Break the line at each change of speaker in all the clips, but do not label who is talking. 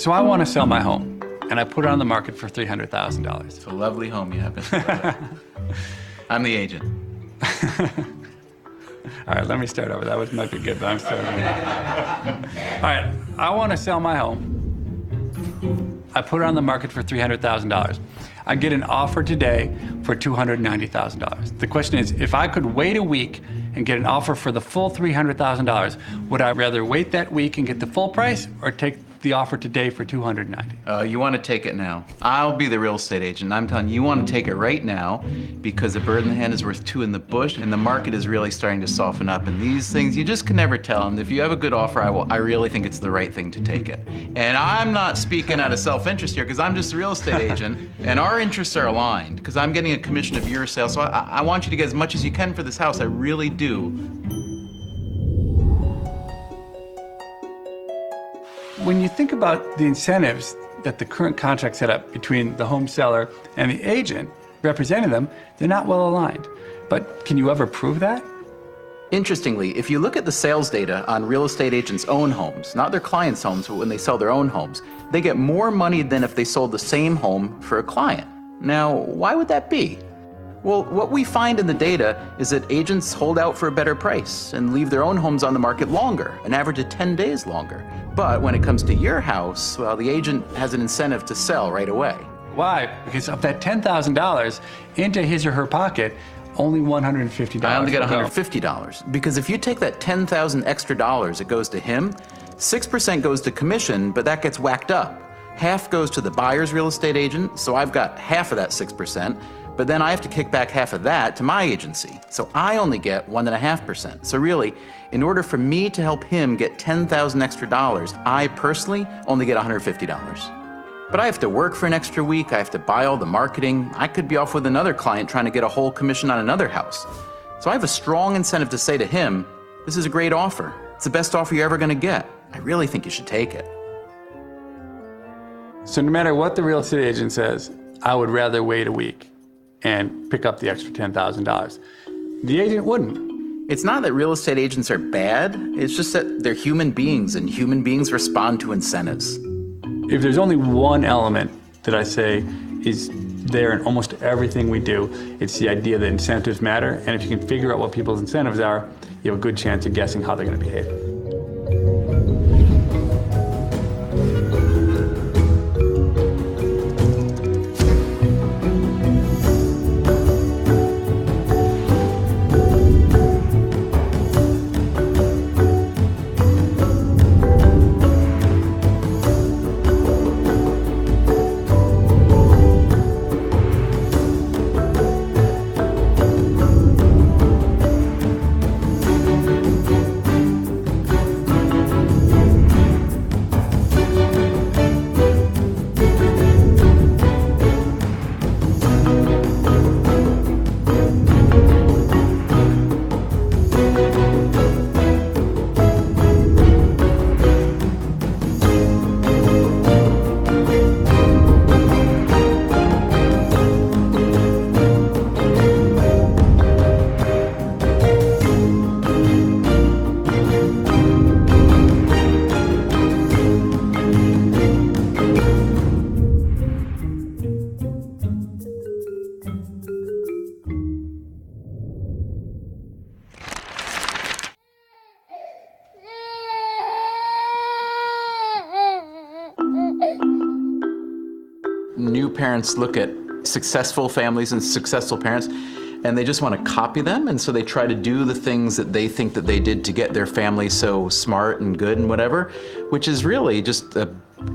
So I want to sell my home, and I put it on the market for $300,000.
It's a lovely home you have. I'm the agent.
All right, let me start over. That might be good, but I'm starting over. All right, I want to sell my home. I put it on the market for $300,000. I get an offer today for $290,000. The question is, if I could wait a week and get an offer for the full $300,000, would I rather wait that week and get the full price or take the offer today for $290,000?
You want to take it now. I'll be the real estate agent. I'm telling you, you want to take it right now because a bird in the hand is worth two in the bush, and the market is really starting to soften up. And these things, you just can never tell. And if you have a good offer, I really think it's the right thing to take it. And I'm not speaking out of self-interest here because I'm just a real estate agent, and our interests are aligned because I'm getting a commission of your sale. So I want you to get as much as you can for this house. I really do.
When you think about the incentives that the current contract set up between the home seller and the agent representing them, they're not well aligned. But can you ever prove that?
Interestingly, if you look at the sales data on real estate agents' own homes, not their clients' homes, but when they sell their own homes, they get more money than if they sold the same home for a client. Now, why would that be? Well, what we find in the data is that agents hold out for a better price and leave their own homes on the market longer, an average of 10 days longer. But when it comes to your house, well, the agent has an incentive to sell right away.
Why? Because of that $10,000 into his or her pocket, only $150.
I only get
will go.
$150 because if you take that $10,000 extra dollars that goes to him, 6% goes to commission, but that gets whacked up. Half goes to the buyer's real estate agent, so I've got half of that 6%, but then I have to kick back half of that to my agency. So I only get 1.5%. So really, in order for me to help him get $10,000 extra dollars, I personally only get $150. But I have to work for an extra week, I have to buy all the marketing, I could be off with another client trying to get a whole commission on another house. So I have a strong incentive to say to him, this is a great offer. It's the best offer you're ever gonna get. I really think you should take it.
So no matter what the real estate agent says, I would rather wait a week and pick up the extra $10,000. The agent wouldn't.
It's not that real estate agents are bad, it's just that they're human beings and human beings respond to incentives.
If there's only one element that I say is there in almost everything we do, it's the idea that incentives matter, and if you can figure out what people's incentives are, you have a good chance of guessing how they're going to behave.
New parents look at successful families and successful parents and they just want to copy them, and so they try to do the things that they think that they did to get their family so smart and good and whatever, which is really just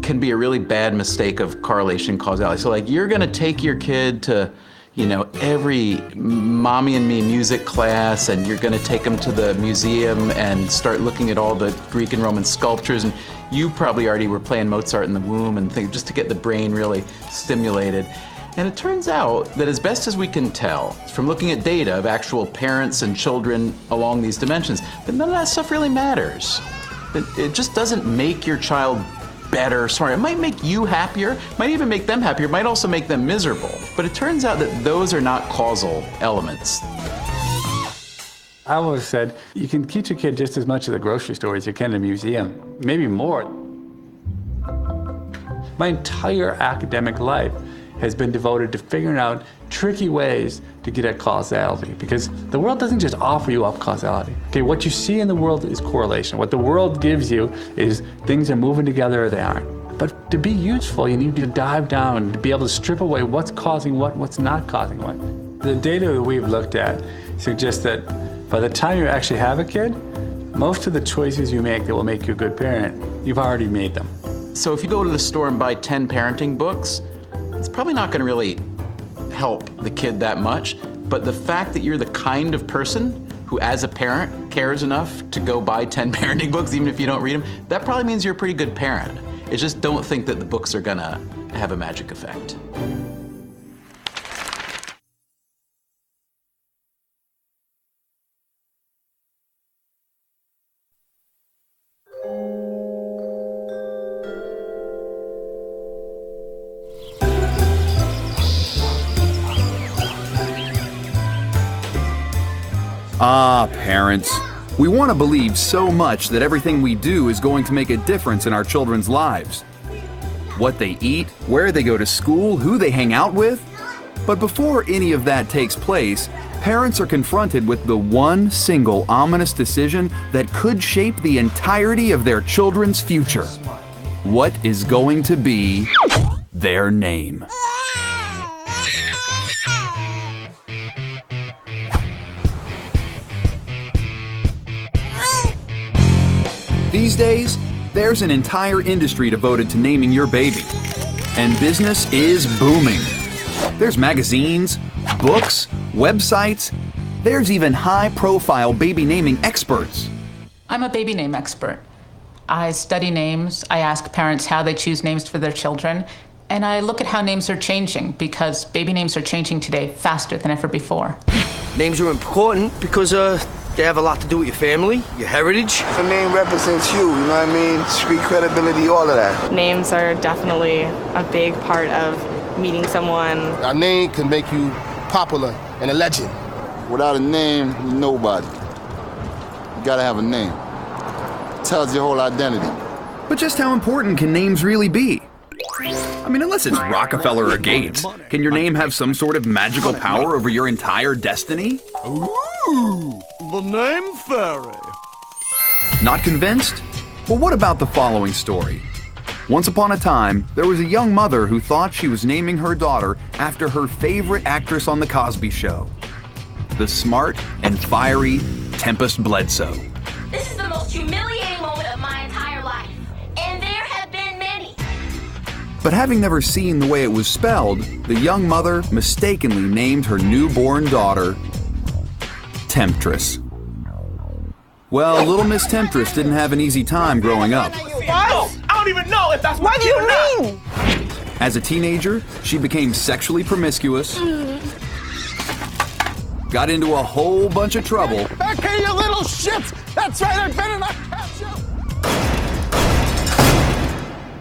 can be a really bad mistake of correlation causality. So like you're gonna take your kid to, you know, every Mommy and Me music class, and you're gonna take them to the museum and start looking at all the Greek and Roman sculptures, and you probably already were playing Mozart in the womb and things just to get the brain really stimulated. And it turns out that as best as we can tell from looking at data of actual parents and children along these dimensions, that none of that stuff really matters. It just doesn't make your child better, smarter. It might make you happier, might even make them happier, might also make them miserable. But it turns out that those are not causal elements.
I always said, you can teach a kid just as much at the grocery store as you can in a museum, maybe more. My entire academic life has been devoted to figuring out tricky ways to get at causality, because the world doesn't just offer you up causality. Okay, what you see in the world is correlation. What the world gives you is things are moving together or they aren't. But to be useful, you need to dive down, to be able to strip away what's causing what, what's not causing what. The data that we've looked at suggests that by the time you actually have a kid, most of the choices you make that will make you a good parent, you've already made them.
So if you go to the store and buy 10 parenting books, it's probably not going to really help the kid that much. But the fact that you're the kind of person who, as a parent, cares enough to go buy 10 parenting books, even if you don't read them, that probably means you're a pretty good parent. It's just don't think that the books are going to have a magic effect.
Ah, parents. We want to believe so much that everything we do is going to make a difference in our children's lives. What they eat, where they go to school, who they hang out with. But before any of that takes place, parents are confronted with the one single ominous decision that could shape the entirety of their children's future. What is going to be their name? These days, there's an entire industry devoted to naming your baby. And business is booming. There's magazines, books, websites. There's even high-profile baby naming experts.
I'm a baby name expert. I study names, I ask parents how they choose names for their children, and I look at how names are changing, because baby names are changing today faster than ever before.
Names are important because they have a lot to do with your family, your heritage.
The name represents you, you know what I mean? Street credibility, all of that.
Names are definitely a big part of meeting someone.
A name can make you popular and a legend.
Without a name, you're nobody. You gotta have a name. It tells your whole identity.
But just how important can names really be? I mean, unless it's Rockefeller or Gates, can your name have some sort of magical power over your entire destiny?
Ooh, the name fairy.
Not convinced? Well, what about the following story? Once upon a time, there was a young mother who thought she was naming her daughter after her favorite actress on The Cosby Show, the smart and fiery Tempest Bledsoe.
This is the most humiliating moment of my entire life, and there have been many.
But having never seen the way it was spelled, the young mother mistakenly named her newborn daughter Temptress. Well, little Miss Temptress didn't have an easy time growing up.
What? I don't even know if that's what you mean.
As a teenager, she became sexually promiscuous, got into a whole bunch of trouble.
Okay, you little shits! That's right, I better not catch you!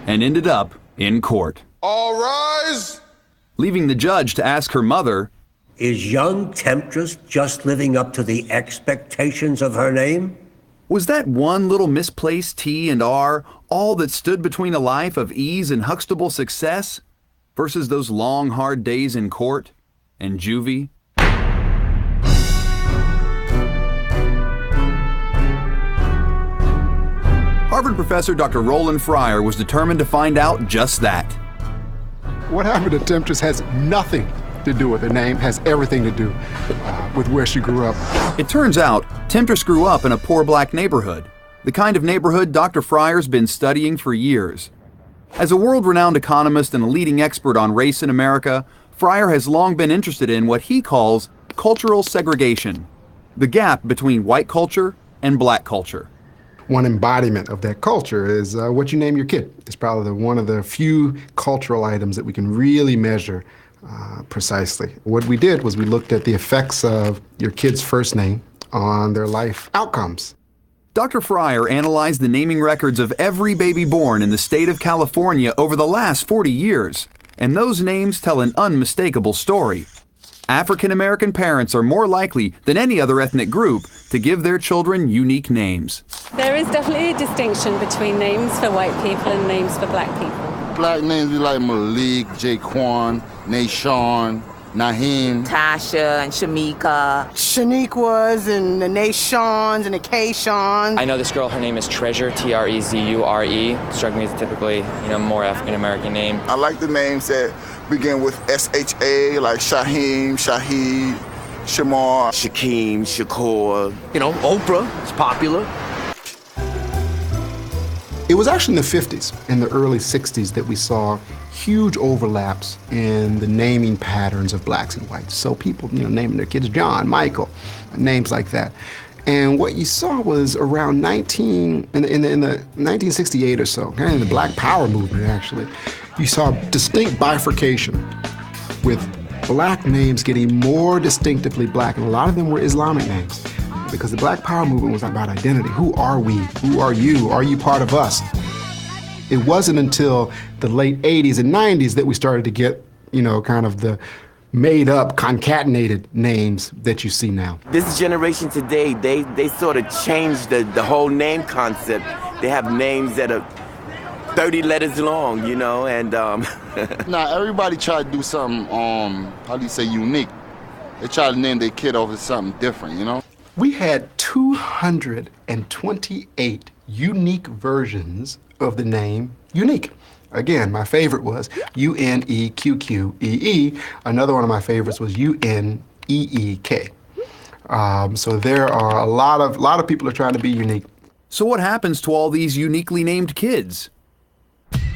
And ended up in court.
All rise!
Leaving the judge to ask her mother,
is young Temptress just living up to the expectations of her name?
was that one little misplaced T and R all that stood between a life of ease and Huxtable success versus those long, hard days in court and juvie? Harvard professor Dr. Roland Fryer was determined to find out just that.
What happened to Temptress has nothing to do with her name, has everything to do with where she grew up.
It turns out, Temptress grew up in a poor black neighborhood, the kind of neighborhood Dr. Fryer's been studying for years. As a world-renowned economist and a leading expert on race in America, Fryer has long been interested in what he calls cultural segregation, the gap between white culture and black culture.
One embodiment of that culture is what you name your kid. It's probably one of the few cultural items that we can really measure precisely. What we did was we looked at the effects of your kid's first name on their life outcomes.
Dr. Fryer analyzed the naming records of every baby born in the state of California over the last 40 years, and those names tell an unmistakable story. African American parents are more likely than any other ethnic group to give their children unique names.
There is definitely a distinction between names for white people and names for black people.
Black names, we like Malik, Jaquan, Nashawn, Naheem.
Tasha and Shamika.
Shaniquas and the Nashons and the K-Shons.
I know this girl, her name is Treasure, Trezure. Struck me as typically, more African-American name.
I like the names that begin with S-H-A, like Shaheem, Shahid, Shamar.
Shakeem, Shakur. Oprah is popular.
It was actually in the 50s, in the early 60s, that we saw huge overlaps in the naming patterns of blacks and whites. So people, naming their kids John, Michael, names like that. And what you saw was around in the 1968 or so, kind of in the Black Power movement actually, you saw distinct bifurcation with black names getting more distinctively black, and a lot of them were Islamic names. Because the Black Power movement was about identity. Who are we? Who are you? Are you part of us? It wasn't until the late 80s and 90s that we started to get, kind of the made-up, concatenated names that you see now.
This generation today, they sort of changed the whole name concept. They have names that are 30 letters long, and...
Now, everybody tried to do something, unique. They tried to name their kid over something different,
We had 228 unique versions of the name Unique. Again, my favorite was U-N-E-Q-Q-E-E. Another one of my favorites was U-N-E-E-K. So there are a lot of people are trying to be unique.
So what happens to all these uniquely named kids?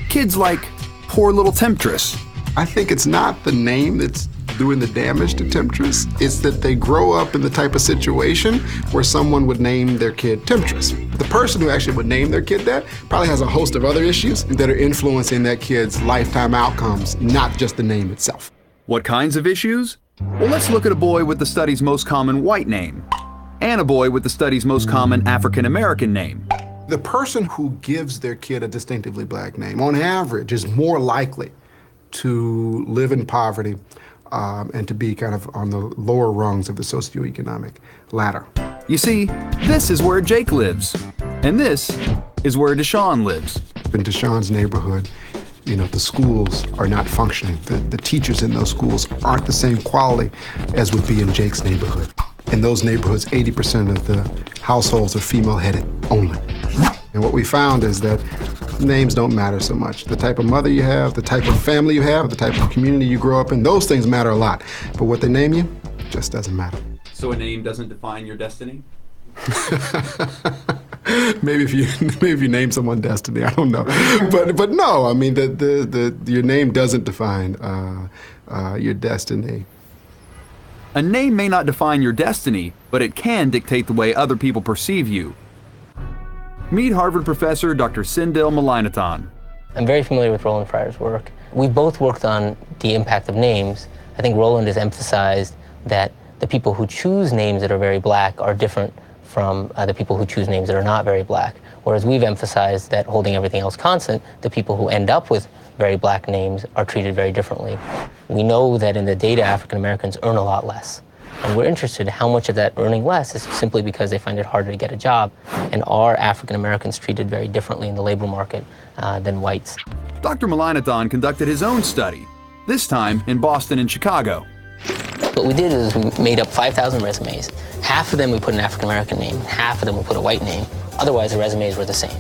Kids like poor little Temptress.
I think it's not the name that's doing the damage to Temptress. It's that they grow up in the type of situation where someone would name their kid Temptress. The person who actually would name their kid that probably has a host of other issues that are influencing that kid's lifetime outcomes, not just the name itself.
What kinds of issues? Well, let's look at a boy with the study's most common white name and a boy with the study's most common African-American name.
The person who gives their kid a distinctively black name, on average, is more likely to live in poverty and to be kind of on the lower rungs of the socioeconomic ladder.
You see, this is where Jake lives, and this is where Deshaun lives.
In Deshaun's neighborhood, the schools are not functioning. The teachers in those schools aren't the same quality as would be in Jake's neighborhood. In those neighborhoods, 80% of the households are female-headed only. And what we found is that names don't matter so much. The type of mother you have, the type of family you have, the type of community you grow up in, those things matter a lot. But what they name you just doesn't matter.
So a name doesn't define your destiny?
Maybe if you name someone Destiny, I don't know. But no, I mean your name doesn't define your destiny.
A name may not define your destiny, but it can dictate the way other people perceive you. Meet Harvard professor Dr. Sindel Malainathan.
I'm very familiar with Roland Fryer's work. We've both worked on the impact of names. I think Roland has emphasized that the people who choose names that are very black are different from the people who choose names that are not very black. Whereas we've emphasized that, holding everything else constant, the people who end up with very black names are treated very differently. We know that in the data, African Americans earn a lot less. And we're interested in how much of that earning less is simply because they find it harder to get a job. And are African Americans treated very differently in the labor market than whites?
Dr. Malainathan conducted his own study, this time in Boston and Chicago.
What we did is we made up 5,000 resumes. Half of them we put an African American name, half of them we put a white name. Otherwise, the resumes were the same.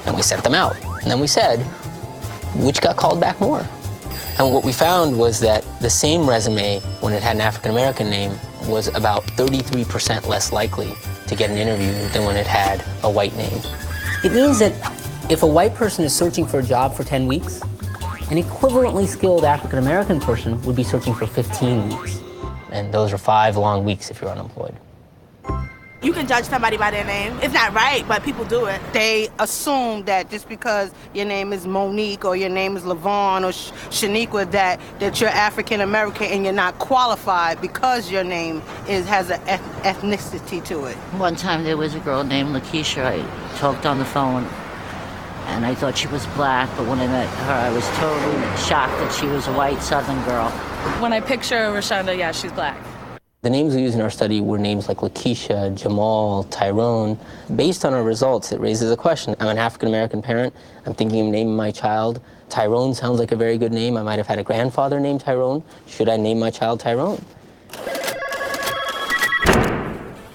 And we sent them out. And then we said, which got called back more? And what we found was that the same resume, when it had an African American name, was about 33% less likely to get an interview than when it had a white name. It means that if a white person is searching for a job for 10 weeks, an equivalently skilled African American person would be searching for 15 weeks. And those are 5 long weeks if you're unemployed.
You can judge somebody by their name. It's not right, but people do it. They assume that just because your name is Monique or your name is Lavon or Shaniqua, that you're African American and you're not qualified because your name has an ethnicity to it.
One time there was a girl named Lakeisha. I talked on the phone and I thought she was black, but when I met her, I was totally shocked that she was a white Southern girl.
When I picture Rashonda, yeah, she's black.
The names we used in our study were names like Lakeisha, Jamal, Tyrone. Based on our results, it raises a question. I'm an African-American parent. I'm thinking of naming my child Tyrone sounds like a very good name. I might have had a grandfather named Tyrone. Should I name my child Tyrone?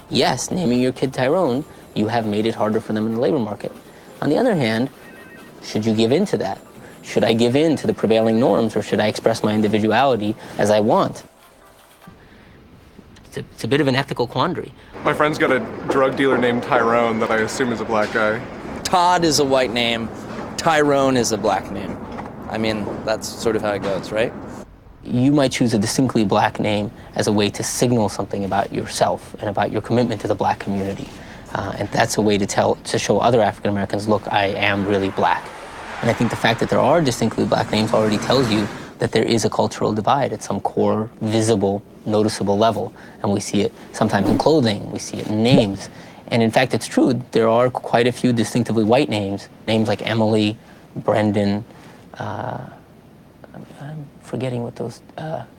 Yes, naming your kid Tyrone, you have made it harder for them in the labor market. On the other hand, should you give in to that? Should I give in to the prevailing norms, or should I express my individuality as I want? It's a bit of an ethical quandary.
My friend's got a drug dealer named Tyrone that I assume is a black guy.
Todd is a white name. Tyrone is a black name. I mean, that's sort of how it goes, right?
You might choose a distinctly black name as a way to signal something about yourself and about your commitment to the black community. And that's a way to show other African Americans, look, I am really black. And I think the fact that there are distinctly black names already tells you that there is a cultural divide at some core, visible, noticeable level. And we see it sometimes in clothing, we see it in names. And in fact, it's true, there are quite a few distinctively white names like Emily, Brendan, I'm forgetting what those,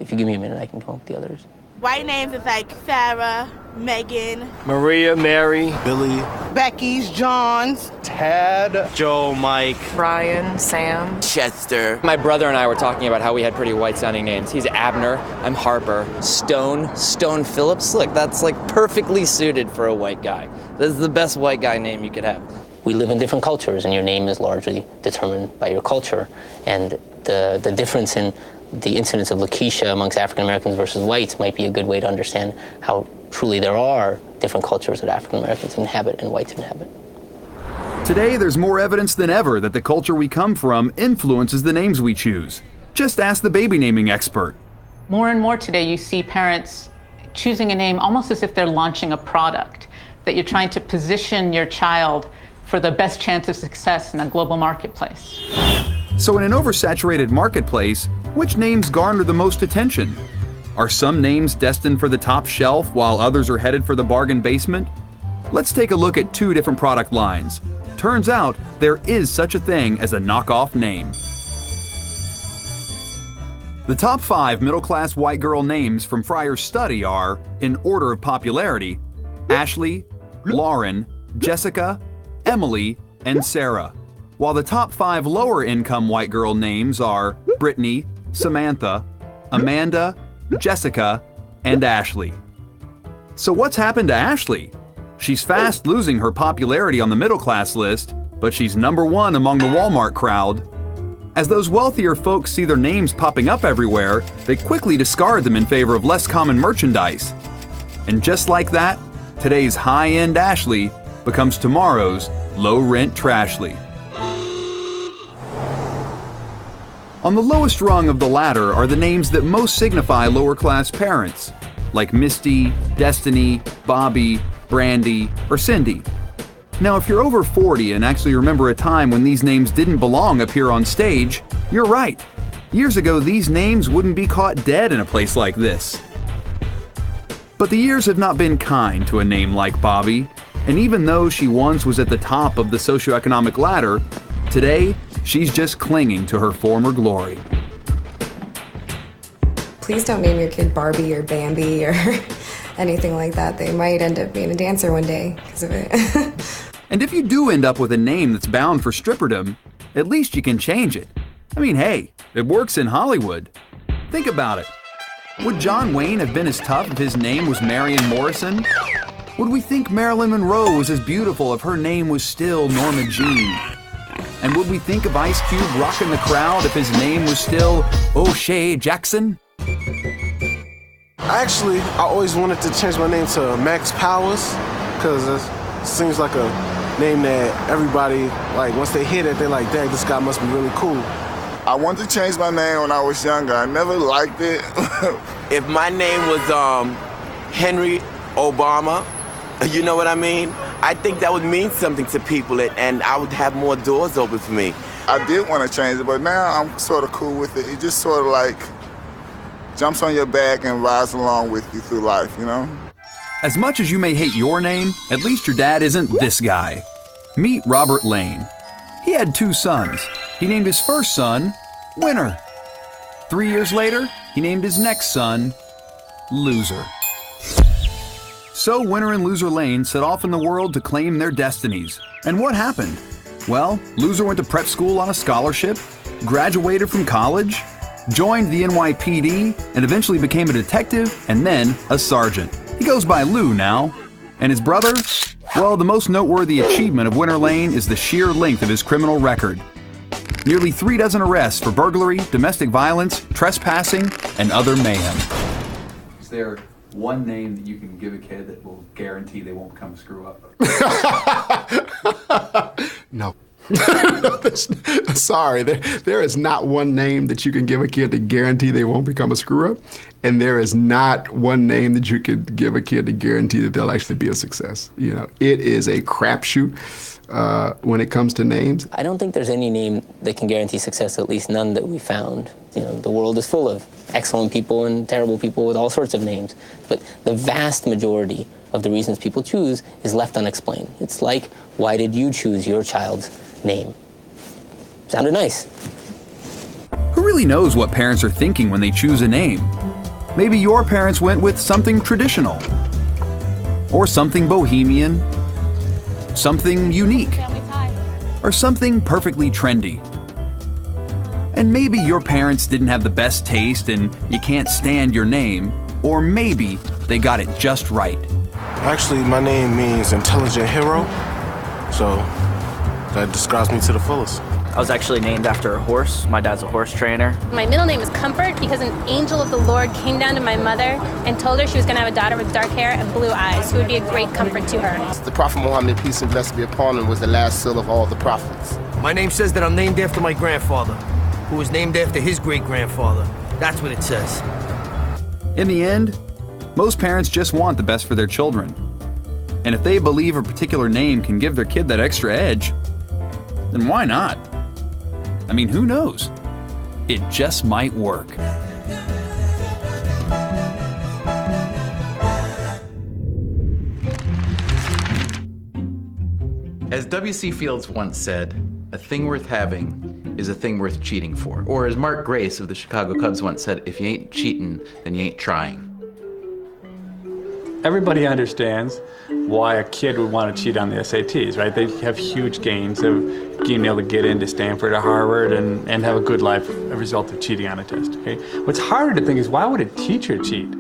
if you give me a minute, I can come up with the others.
White names is like Sarah, Megan,
Maria, Mary,
Billy,
Becky's, John's,
Tad, Joe, Mike,
Brian, Sam,
Chester.
My brother and I were talking about how we had pretty white-sounding names. He's Abner, I'm Harper.
Stone Phillips. Look, that's like perfectly suited for a white guy. This is the best white guy name you could have.
We live in different cultures, and your name is largely determined by your culture. And the difference in the incidence of Lakeisha amongst African Americans versus whites might be a good way to understand how truly there are different cultures that African Americans inhabit and whites inhabit.
Today, there's more evidence than ever that the culture we come from influences the names we choose. Just ask the baby naming expert.
More and more today, you see parents choosing a name almost as if they're launching a product, that you're trying to position your child for the best chance of success in a global marketplace.
So in an oversaturated marketplace, which names garner the most attention? Are some names destined for the top shelf while others are headed for the bargain basement? Let's take a look at two different product lines. Turns out there is such a thing as a knockoff name. The top 5 middle-class white girl names from Fryer's study are, in order of popularity, Ashley, Lauren, Jessica, Emily, and Sarah. While the top 5 lower-income white girl names are Brittany, Samantha, Amanda, Jessica, and Ashley. So what's happened to Ashley? She's fast losing her popularity on the middle-class list, but she's #1 among the Walmart crowd. As those wealthier folks see their names popping up everywhere, they quickly discard them in favor of less common merchandise. And just like that, today's high-end Ashley becomes tomorrow's low-rent Trashly. On the lowest rung of the ladder are the names that most signify lower-class parents, like Misty, Destiny, Bobby, Brandy, or Cindy. Now, if you're over 40 and actually remember a time when these names didn't belong up here on stage, you're right. Years ago, these names wouldn't be caught dead in a place like this. But the years have not been kind to a name like Bobby, and even though she once was at the top of the socioeconomic ladder, today, she's just clinging to her former glory.
Please don't name your kid Barbie or Bambi or anything like that. They might end up being a dancer one day because of it.
And if you do end up with a name that's bound for stripperdom, at least you can change it. I mean, hey, it works in Hollywood. Think about it. Would John Wayne have been as tough if his name was Marion Morrison? Would we think Marilyn Monroe was as beautiful if her name was still Norma Jean? And would we think of Ice Cube rocking the crowd if his name was still O'Shea Jackson?
Actually, I always wanted to change my name to Max Powers because it seems like a name that everybody, like, once they hear it, they're like, dang, this guy must be really cool.
I wanted to change my name when I was younger. I never liked it.
If my name was Henry Obama, you know what I mean? I think that would mean something to people, and I would have more doors open for me.
I did want to change it, but now I'm sort of cool with it. It just sort of like jumps on your back and rides along with you through life, you know?
As much as you may hate your name, at least your dad isn't this guy. Meet Robert Lane. He had 2 sons. He named his first son Winner. 3 years later, he named his next son Loser. So Winner and Loser Lane set off in the world to claim their destinies. And what happened? Well, Loser went to prep school on a scholarship. graduated from college, joined the NYPD, and eventually became a detective and then a sergeant. He goes by Lou now. And his brother? Well, the most noteworthy achievement of Winter Lane is the sheer length of his criminal record. Nearly 3 dozen arrests for burglary, domestic violence, trespassing, and other mayhem. Is there one name that you can give a kid that will guarantee they won't come screw up?
No. Sorry, there is not one name that you can give a kid to guarantee they won't become a screw-up, and there is not one name that you could give a kid to guarantee that they'll actually be a success. You know, it is a crapshoot when it comes to names.
I don't think there's any name that can guarantee success, at least none that we found. You know, the world is full of excellent people and terrible people with all sorts of names, but the vast majority of the reasons people choose is left unexplained. It's like, why did you choose your child's name? Sounded nice.
Who really knows what parents are thinking when they choose a name? Maybe your parents went with something traditional, or something bohemian, something unique, or something perfectly trendy. And maybe your parents didn't have the best taste and you can't stand your name, or maybe they got it just right.
Actually, my name means intelligent hero, so that describes me to the fullest.
I was actually named after a horse. My dad's a horse trainer.
My middle name is Comfort because an angel of the Lord came down to my mother and told her she was going to have a daughter with dark hair and blue eyes who would be a great comfort to her.
The Prophet Muhammad, peace and blessing be upon him, was the last seal of all the prophets.
My name says that I'm named after my grandfather, who was named after his great-grandfather. That's what it says.
In the end, most parents just want the best for their children. And if they believe a particular name can give their kid that extra edge, then why not? I mean, who knows? It just might work.
As W.C. Fields once said, a thing worth having is a thing worth cheating for. Or as Mark Grace of the Chicago Cubs once said, if you ain't cheating, then you ain't trying.
Everybody understands why a kid would want to cheat on the SATs, right? They have huge gains of being able to get into Stanford or Harvard and have a good life as a result of cheating on a test, okay? What's harder to think is, why would a teacher cheat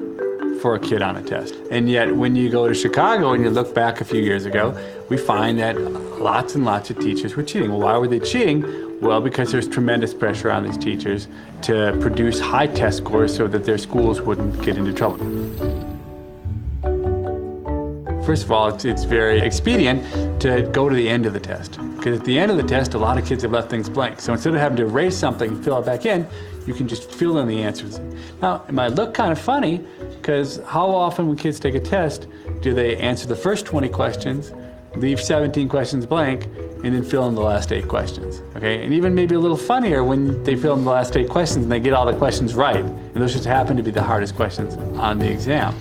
for a kid on a test? And yet, when you go to Chicago and you look back a few years ago, we find that lots and lots of teachers were cheating. Well, why were they cheating? Well, because there's tremendous pressure on these teachers to produce high test scores so that their schools wouldn't get into trouble. First of all, it's very expedient to go to the end of the test, because at the end of the test, a lot of kids have left things blank. So instead of having to erase something and fill it back in, you can just fill in the answers. Now, it might look kind of funny, because how often when kids take a test do they answer the first 20 questions, leave 17 questions blank, and then fill in the last 8 questions, okay? And even maybe a little funnier when they fill in the last 8 questions and they get all the questions right, and those just happen to be the hardest questions on the exam.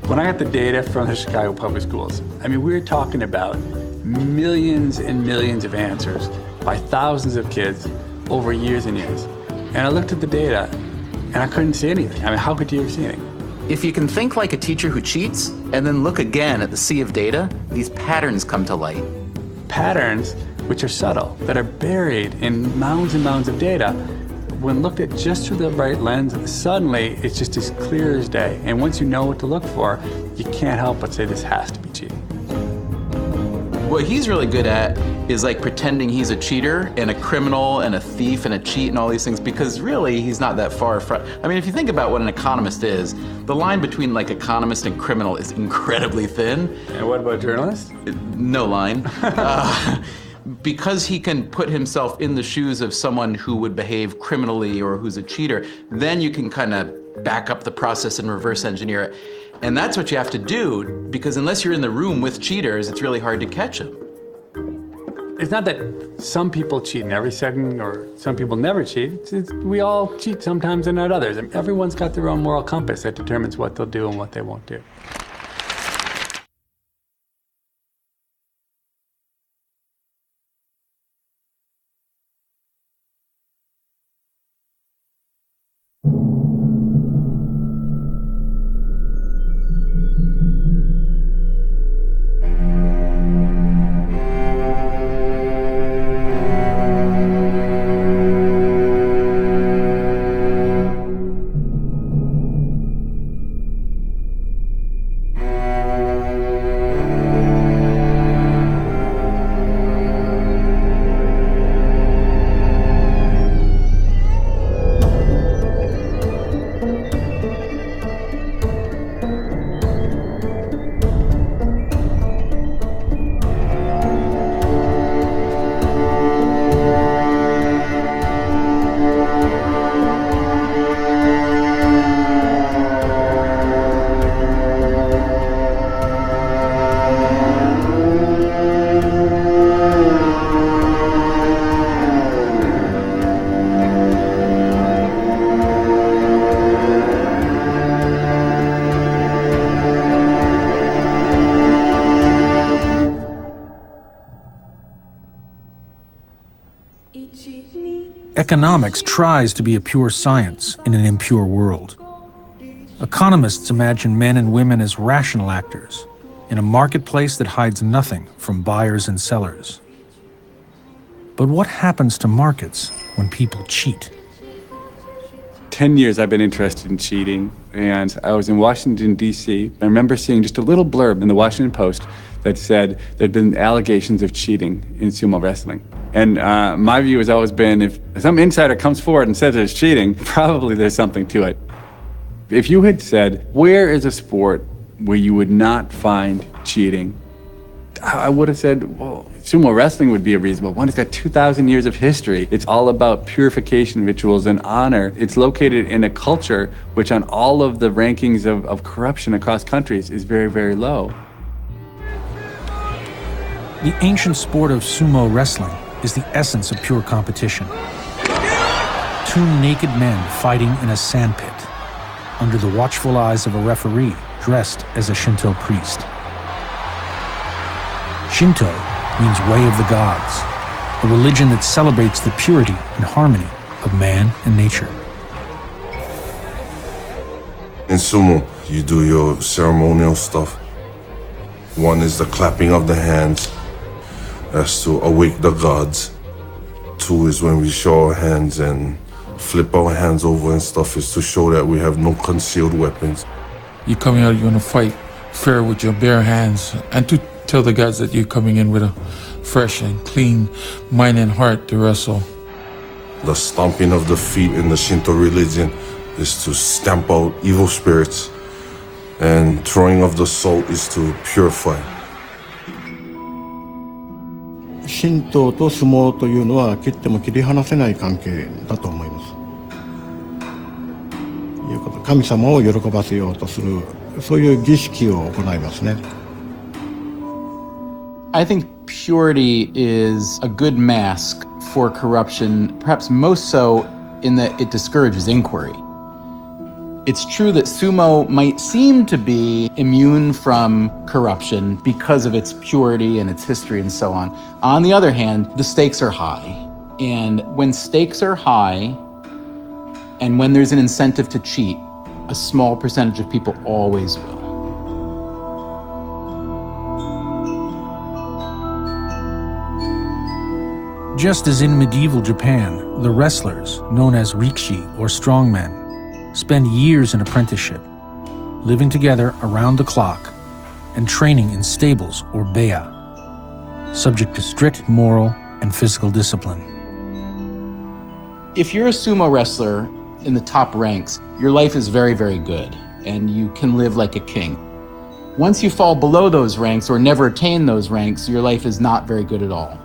When I got the data from the Chicago Public Schools, I mean, we're talking about millions and millions of answers by thousands of kids over years and years. And I looked at the data, and I couldn't see anything. I mean, how could you have seen anything?
If you can think like a teacher who cheats, and then look again at the sea of data, these patterns come to light.
Patterns which are subtle, that are buried in mounds and mounds of data. When looked at just through the right lens, suddenly it's just as clear as day. And once you know what to look for, you can't help but say this has to be cheating.
What he's really good at is like pretending he's a cheater and a criminal and a thief and a cheat and all these things, because really he's not that far from. I mean, if you think about what an economist is, the line between like economist and criminal is incredibly thin.
And what about journalist?
No line. Because he can put himself in the shoes of someone who would behave criminally or who's a cheater, then you can kind of back up the process and reverse engineer it. And that's what you have to do, because unless you're in the room with cheaters, it's really hard to catch them.
It's not that some people cheat in every setting or some people never cheat. We all cheat sometimes and not others. And everyone's got their own moral compass that determines what they'll do and what they won't do.
Economics tries to be a pure science in an impure world. Economists imagine men and women as rational actors in a marketplace that hides nothing from buyers and sellers. But what happens to markets when people cheat?
10 years I've been interested in cheating, and I was in Washington, D.C. I remember seeing just a little blurb in the Washington Post that said there'd been allegations of cheating in sumo wrestling. And my view has always been, if some insider comes forward and says there's cheating, probably there's something to it. If you had said, where is a sport where you would not find cheating, I would have said, well, sumo wrestling would be a reasonable one. It's got 2,000 years of history. It's all about purification rituals and honor. It's located in a culture which on all of the rankings of corruption across countries is very, very low.
The ancient sport of sumo wrestling is the essence of pure competition. Two naked men fighting in a sandpit under the watchful eyes of a referee dressed as a Shinto priest. Shinto means way of the gods, a religion that celebrates the purity and harmony of man and nature.
In sumo, you do your ceremonial stuff. One is the clapping of the hands. That's to awake the gods. Two is when we show our hands and flip our hands over and stuff, is to show that we have no concealed weapons.
You're coming out, you're gonna fight fair with your bare hands, and to tell the gods that you're coming in with a fresh and clean mind and heart to wrestle.
The stomping of the feet in the Shinto religion is to stamp out evil spirits, and throwing of the salt is to purify.
神道と相撲というのは切っても切り離せない関係だと思います。いうこと、神様を喜ばせようとする、そういう儀式を行いますね。
I think purity is a good mask for corruption, perhaps most so in that it discourages inquiry. It's true that sumo might seem to be immune from corruption because of its purity and its history and so on. On the other hand, the stakes are high. And when stakes are high, and when there's an incentive to cheat, a small percentage of people always will.
Just as in medieval Japan, the wrestlers, known as rikishi or strongmen, spend years in apprenticeship, living together around the clock and training in stables or beya, subject to strict moral and physical discipline.
If you're a sumo wrestler in the top ranks, your life is very, very good, and you can live like a king. Once you fall below those ranks or never attain those ranks, your life is not very good at all.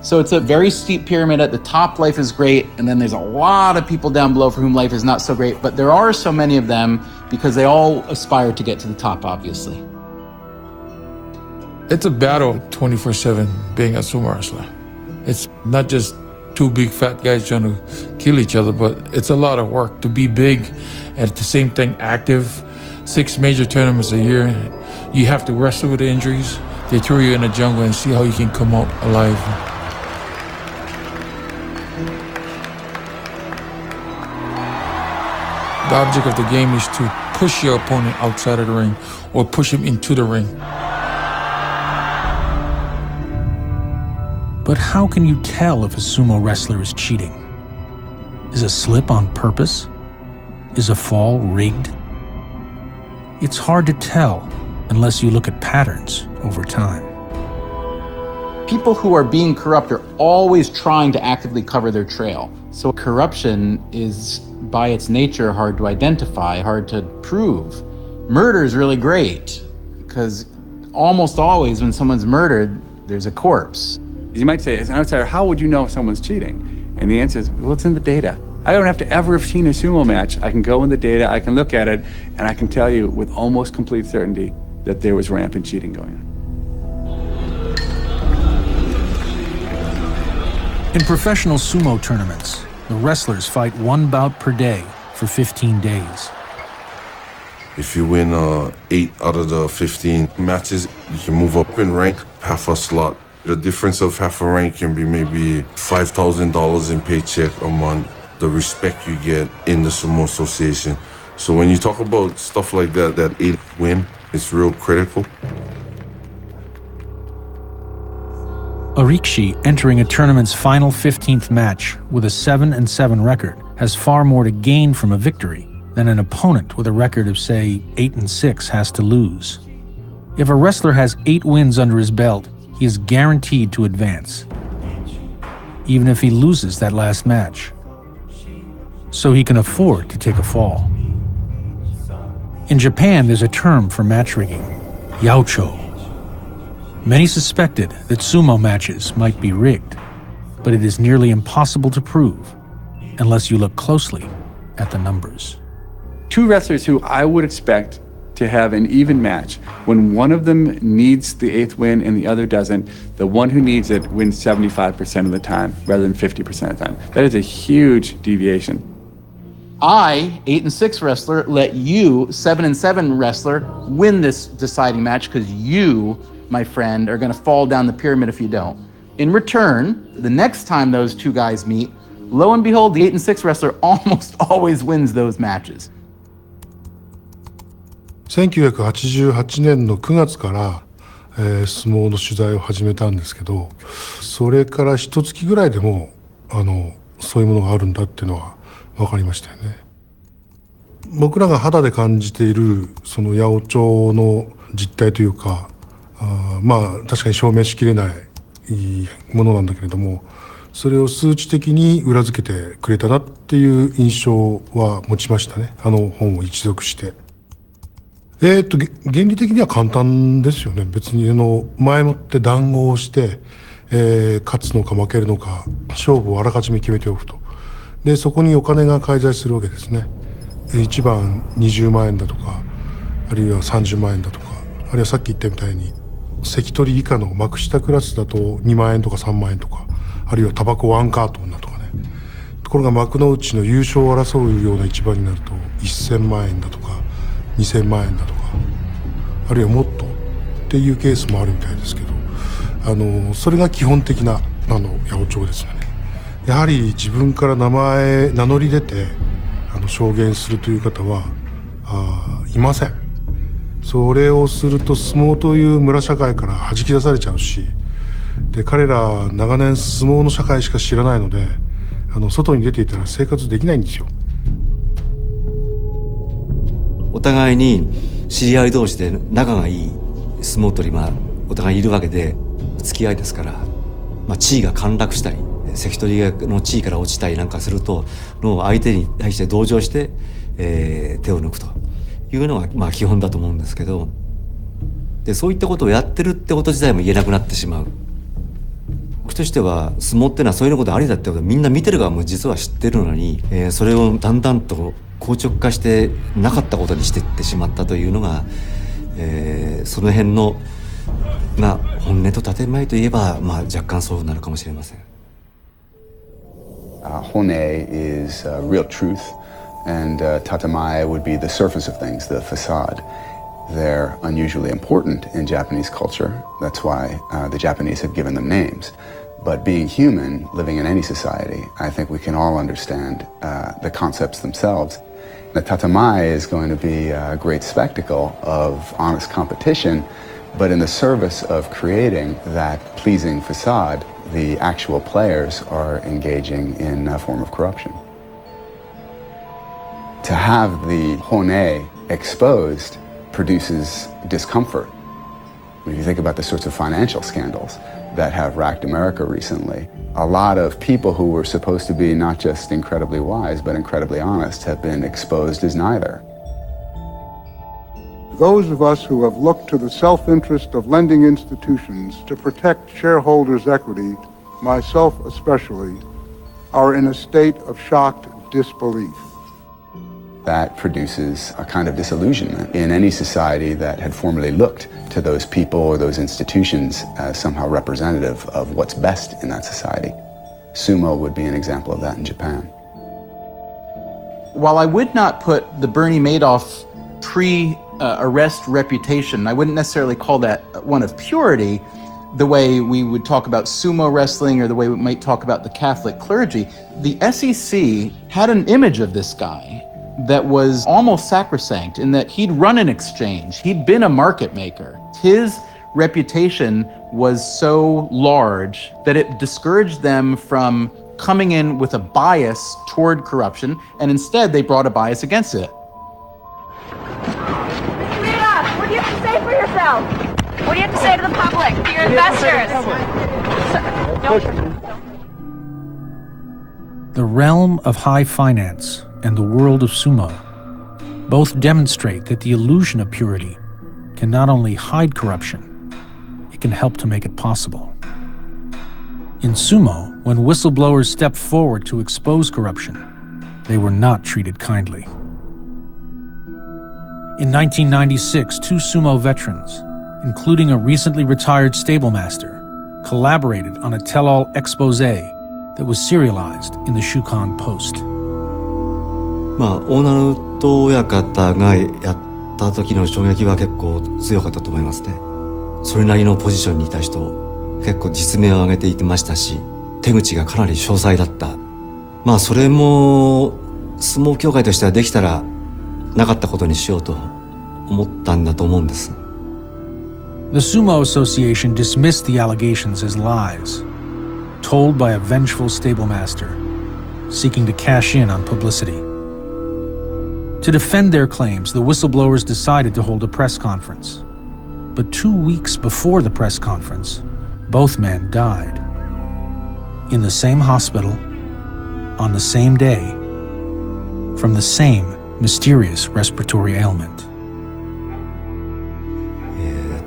So it's a very steep pyramid. At the top, life is great, and then there's a lot of people down below for whom life is not so great, but there are so many of them because they all aspire to get to the top, obviously.
It's a battle 24/7 being a sumo wrestler. It's not just two big fat guys trying to kill each other, but it's a lot of work to be big and at the same thing active. 6 major tournaments a year. You have to wrestle with injuries. They throw you in the jungle and see how you can come out alive. The object of the game is to push your opponent outside of the ring or push him into the ring.
But how can you tell if a sumo wrestler is cheating? Is a slip on purpose? Is a fall rigged? It's hard to tell unless you look at patterns over time.
People who are being corrupt are always trying to actively cover their trail. So corruption is, by its nature, hard to identify, hard to prove. Murder is really great, because almost always when someone's murdered, there's a corpse.
You might say, as an outsider, how would you know if someone's cheating? And the answer is, well, it's in the data. I don't have to ever have seen a sumo match. I can go in the data, I can look at it, and I can tell you with almost complete certainty that there was rampant cheating going on.
In professional sumo tournaments, the wrestlers fight 1 bout per day for 15 days.
If you win 8 out of the 15 matches, you can move up in rank half a slot The difference of half a rank can be maybe $5,000 in paycheck a month, the respect you get in the Sumo Association. So when you talk about stuff like that, that 8th win is real critical.
A Rikishi entering a tournament's final 15th match with a 7-7 record has far more to gain from a victory than an opponent with a record of, say, 8-6 has to lose. If a wrestler has 8 wins under his belt, he is guaranteed to advance, even if he loses that last match. So he can afford to take a fall. In Japan, there's a term for match rigging, yaocho. Many suspected that sumo matches might be rigged, but it is nearly impossible to prove unless you look closely at the numbers.
2 wrestlers who I would expect to have an even match, when one of them needs the 8th win and the other doesn't, the one who needs it wins 75% of the time rather than 50% of the time. That is a huge deviation.
I, 8-6 wrestler, let you, 7-7 wrestler, win this deciding match because you, my friend, are going to fall down the pyramid if you don't. In return, the next time those 2 guys meet, lo and behold, the 8-6 wrestler almost always wins those matches.
1988年の9月から、相撲の取材を始めたんですけど、それから1月ぐらいでもそういうものがあるんだっていうのは分かりましたよね。僕らが肌で感じているその八百長の実態というか、まあ確かに証明しきれないものなんだけれども、それを数値的に裏付けてくれたなっていう印象は持ちましたね。本を一読して。原理的には簡単ですよね。別に前もって談合をして、勝つのか負けるのか勝負をあらかじめ決めておくと。でそこにお金が介在するわけですね。1番20万円だとか、あるいは30万円だとか、あるいはさっき言ったみたいに関取以下の幕下クラスだと2万円とか3万円とか、あるいはタバコ1カートンだとかね。ところが幕の内の優勝を争うような一番になると1000万円だとか2000万円だとか、あるいはもっとっていうケースもあるみたいですけど、それが基本的な八百長ですよね。やはり自分から名乗り出て証言するという方はいません。それをすると相撲という村社会から弾き出されちゃうし、で彼ら長年相撲の社会しか知らないので、外に出ていたら生活できないんですよ。
お互いに知り合い同士で仲がいい相撲取りお互いいるわけで、付き合いですから、地位が陥落したり関取の地位から落ちたりなんかすると相手に対して同情して、手を抜くというのが基本だと思うんですけど、でそういったことをやってるってこと自体も言えなくなってしまう。僕としては相撲っていうのはそういうことありだってことをみんな見てる側も実は知ってるのに、それをだんだんと硬直化してなかったことにしていってしまったというのが、その辺の本音と建前といえば、若干そうなるかもしれません。
Hone is real truth, and tatemae would be the surface of things, the facade. They're unusually important in Japanese culture. That's why the Japanese have given them names. But being human, living in any society, I think we can all understand the concepts themselves. The tatemae is going to be a great spectacle of honest competition, but in the service of creating that pleasing facade, the actual players are engaging in a form of corruption. To have the hone exposed produces discomfort. When you think about the sorts of financial scandals that have racked America recently, a lot of people who were supposed to be not just incredibly wise, but incredibly honest have been exposed as neither.
Those of us who have looked to the self-interest of lending institutions to protect shareholders' equity, myself especially, are in a state of shocked disbelief.
That produces a kind of disillusionment in any society that had formerly looked to those people or those institutions as somehow representative of what's best in that society. Sumo would be an example of that in Japan.
While I would not put the Bernie Madoff pre-arrest reputation, I wouldn't necessarily call that one of purity, the way we would talk about sumo wrestling or the way we might talk about the Catholic clergy, the SEC had an image of this guy that was almost sacrosanct in that he'd run an exchange, he'd been a market maker. His reputation was so large that it discouraged them from coming in with a bias toward corruption, and instead they brought a bias against it.
What do you have to say for yourself? What do you have to say to the public, to your investors?
The realm of high finance and the world of sumo both demonstrate that the illusion of purity can not only hide corruption, it can help to make it possible. In sumo, when whistleblowers stepped forward to expose corruption, they were not treated kindly. In 1996, two sumo veterans, including a recently retired stablemaster, collaborated on a tell-all expose that was serialized in the Shukan Post.
大鳴親方がやった時の衝撃は結構強かったと思いますね。それなりのポジションにいた人、結構実名を挙げていてましたし、手口がかなり詳細だった。それも相撲協会としてはできたらなかったことにしようと思ったんだと思うんです。
The Sumo Association dismissed the allegations as lies, told by a vengeful stablemaster, seeking to cash in on publicity. To defend their claims, the whistleblowers decided to hold a press conference. But 2 weeks before the press conference, both men died. In the same hospital, on the same day, from the same mysterious respiratory ailment.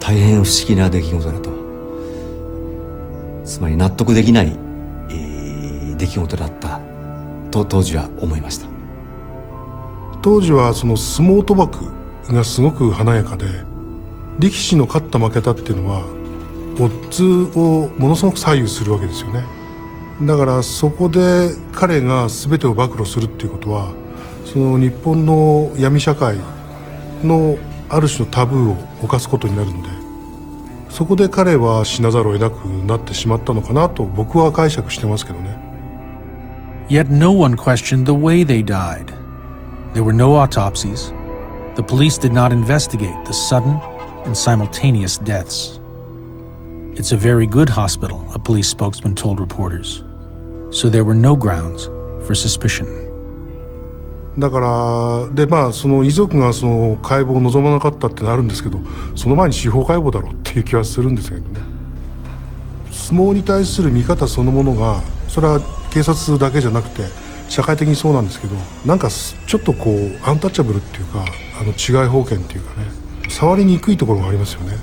大変不思議な出来事だと。つまり納得できない、出来事だったと当時は思いました。
当時はその相撲賭博がすごく華やかで、力士の勝った負けたっていうのはオッズをものすごく左右するわけですよね。だからそこで彼が全てを暴露するっていうことは、その日本の闇社会のある種のタブーを犯すことになるので、そこで彼は死なざるを得なくなってしまったのかなと僕は解釈してますけどね。
Yet no one questioned the way they died. There were no autopsies. The police did not investigate the sudden and simultaneous deaths. It's a very good hospital, a police spokesman told reporters. So there were no grounds for suspicion.
だからでその遺族がその解剖を望まなかったってのあるんですけど、その前に司法解剖だろうっていう気はするんですけどね。相撲に対する見方そのものが、それは警察だけじゃなくて社会的にそうなんですけど、なんかちょっとこうアンタッチャブルっていうか、治外法権っていうかね、触りにくいところがありますよね。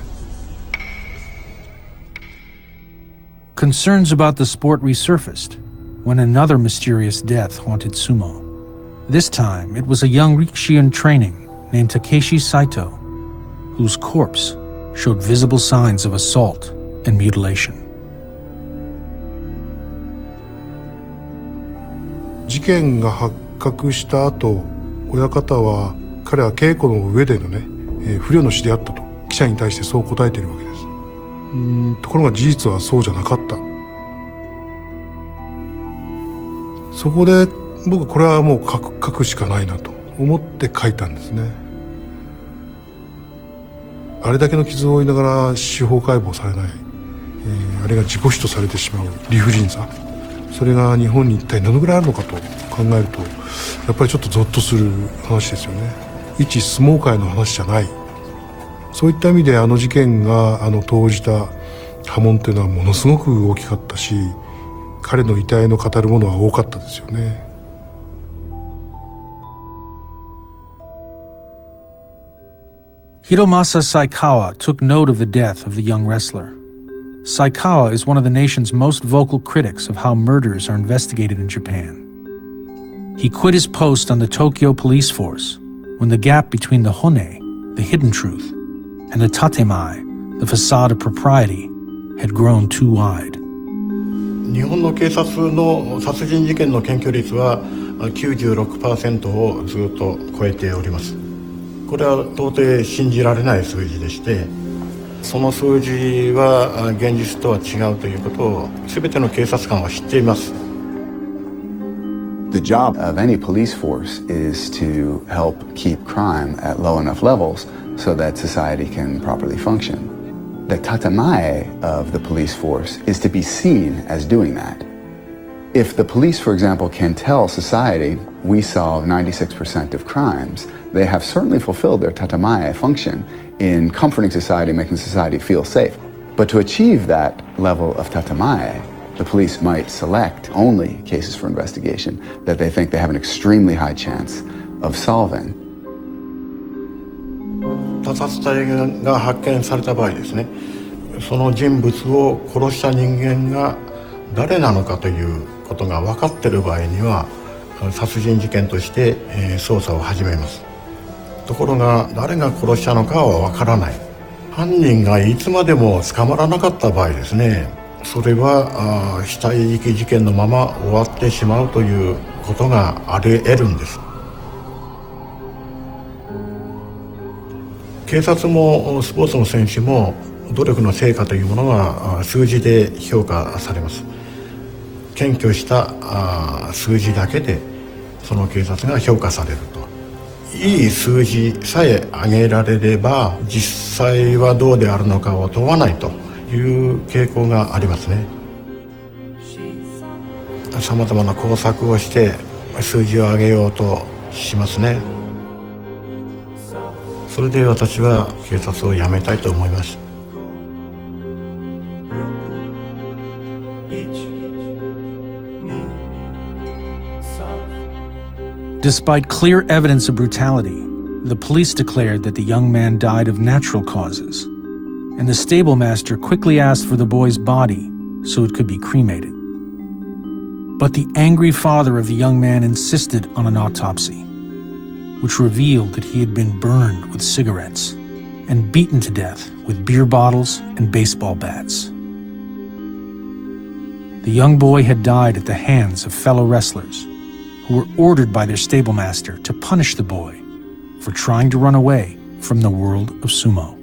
Concerns about the sport resurfaced when another mysterious death haunted sumo. This time, it was a young Rikishi in training named Takeshi Saito, whose corpse showed visible signs of assault and mutilation.
事件が発覚した後、親方は彼は稽古の上でのね、不慮の死であったと記者に対してそう答えているわけです。ところが事実はそうじゃなかった。そこで僕これはもう書くしかないなと思って書いたんですね。あれだけの傷を負いながら司法解剖されない、あれが自己死とされてしまう理不尽さ、それが日本に一体どのぐらいあるのかと考えると、やっぱりちょっとゾッとする話ですよね。一相撲界の話じゃない。そういった意味であの事件が投じた波紋っていうのはものすごく大きかったし、彼の遺体の語るものは多かったですよね。
Hiromasa Saikawa took note of the death of the young wrestler. Saikawa is one of the nation's most vocal critics of how murders are investigated in Japan. He quit his post on the Tokyo police force when the gap between the hone, the hidden truth, and the tatemai, the facade of propriety, had grown too wide.
日本の警察の殺人事件の検挙率は 96% をずっと超えております。これは到底信じられない数字でして、その数字は現実とは違うということを全ての警察官は知っています。
The job of any police force is to help keep crime at low enough levels so that society can properly function. The tatamae of the police force is to be seen as doing that. If the police, for example, can tell society we solve 96% of crimes, they have certainly fulfilled their tatamae function in comforting society, making society feel safe. But to achieve that level of tatamae, the police might select only cases for investigation that they think they have an extremely high chance of solving.
他殺体が発見された場合ですね、その人物を殺した人間が誰なのかということが分かっている場合には殺人事件として捜査を始めます。ところが誰が殺したのかは分からない、犯人がいつまでも捕まらなかった場合ですね、それは死体遺棄事件のまま終わってしまうということがあり得るんです。警察もスポーツの選手も努力の成果というものが数字で評価されます。検挙した数字だけでその警察が評価されると。いい数字さえ上げられれば実際はどうであるのかを問わないという傾向がありますね。さまざまな工作をして数字を上げようとしますね。それで私は警察を辞めたいと思いました。
Despite clear evidence of brutality, the police declared that the young man died of natural causes, and the stable master quickly asked for the boy's body so it could be cremated. But the angry father of the young man insisted on an autopsy, which revealed that he had been burned with cigarettes and beaten to death with beer bottles and baseball bats. The young boy had died at the hands of fellow wrestlers who were ordered by their stable master to punish the boy for trying to run away from the world of sumo.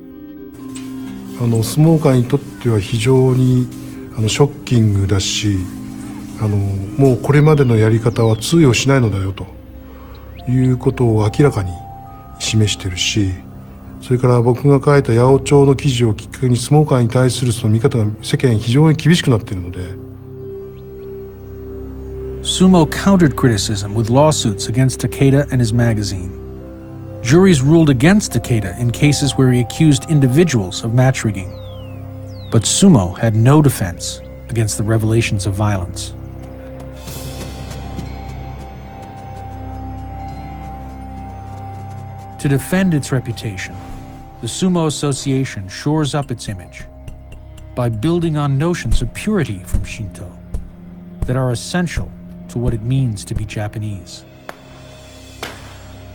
相撲界にとっては非常にショッキングだし、もうこれまでのやり方は通用しないのだよということを明らかに示しているし、それから僕が書いた八百長の記事をきっかけに相撲界に対するその見方が世間非常に厳しくなっているので。
Sumo countered criticism with lawsuits against Takeda and his magazine. Juries ruled against Takeda in cases where he accused individuals of match rigging. But Sumo had no defense against the revelations of violence. To defend its reputation, the Sumo Association shores up its image by building on notions of purity from Shinto that are essential to what it means to be Japanese.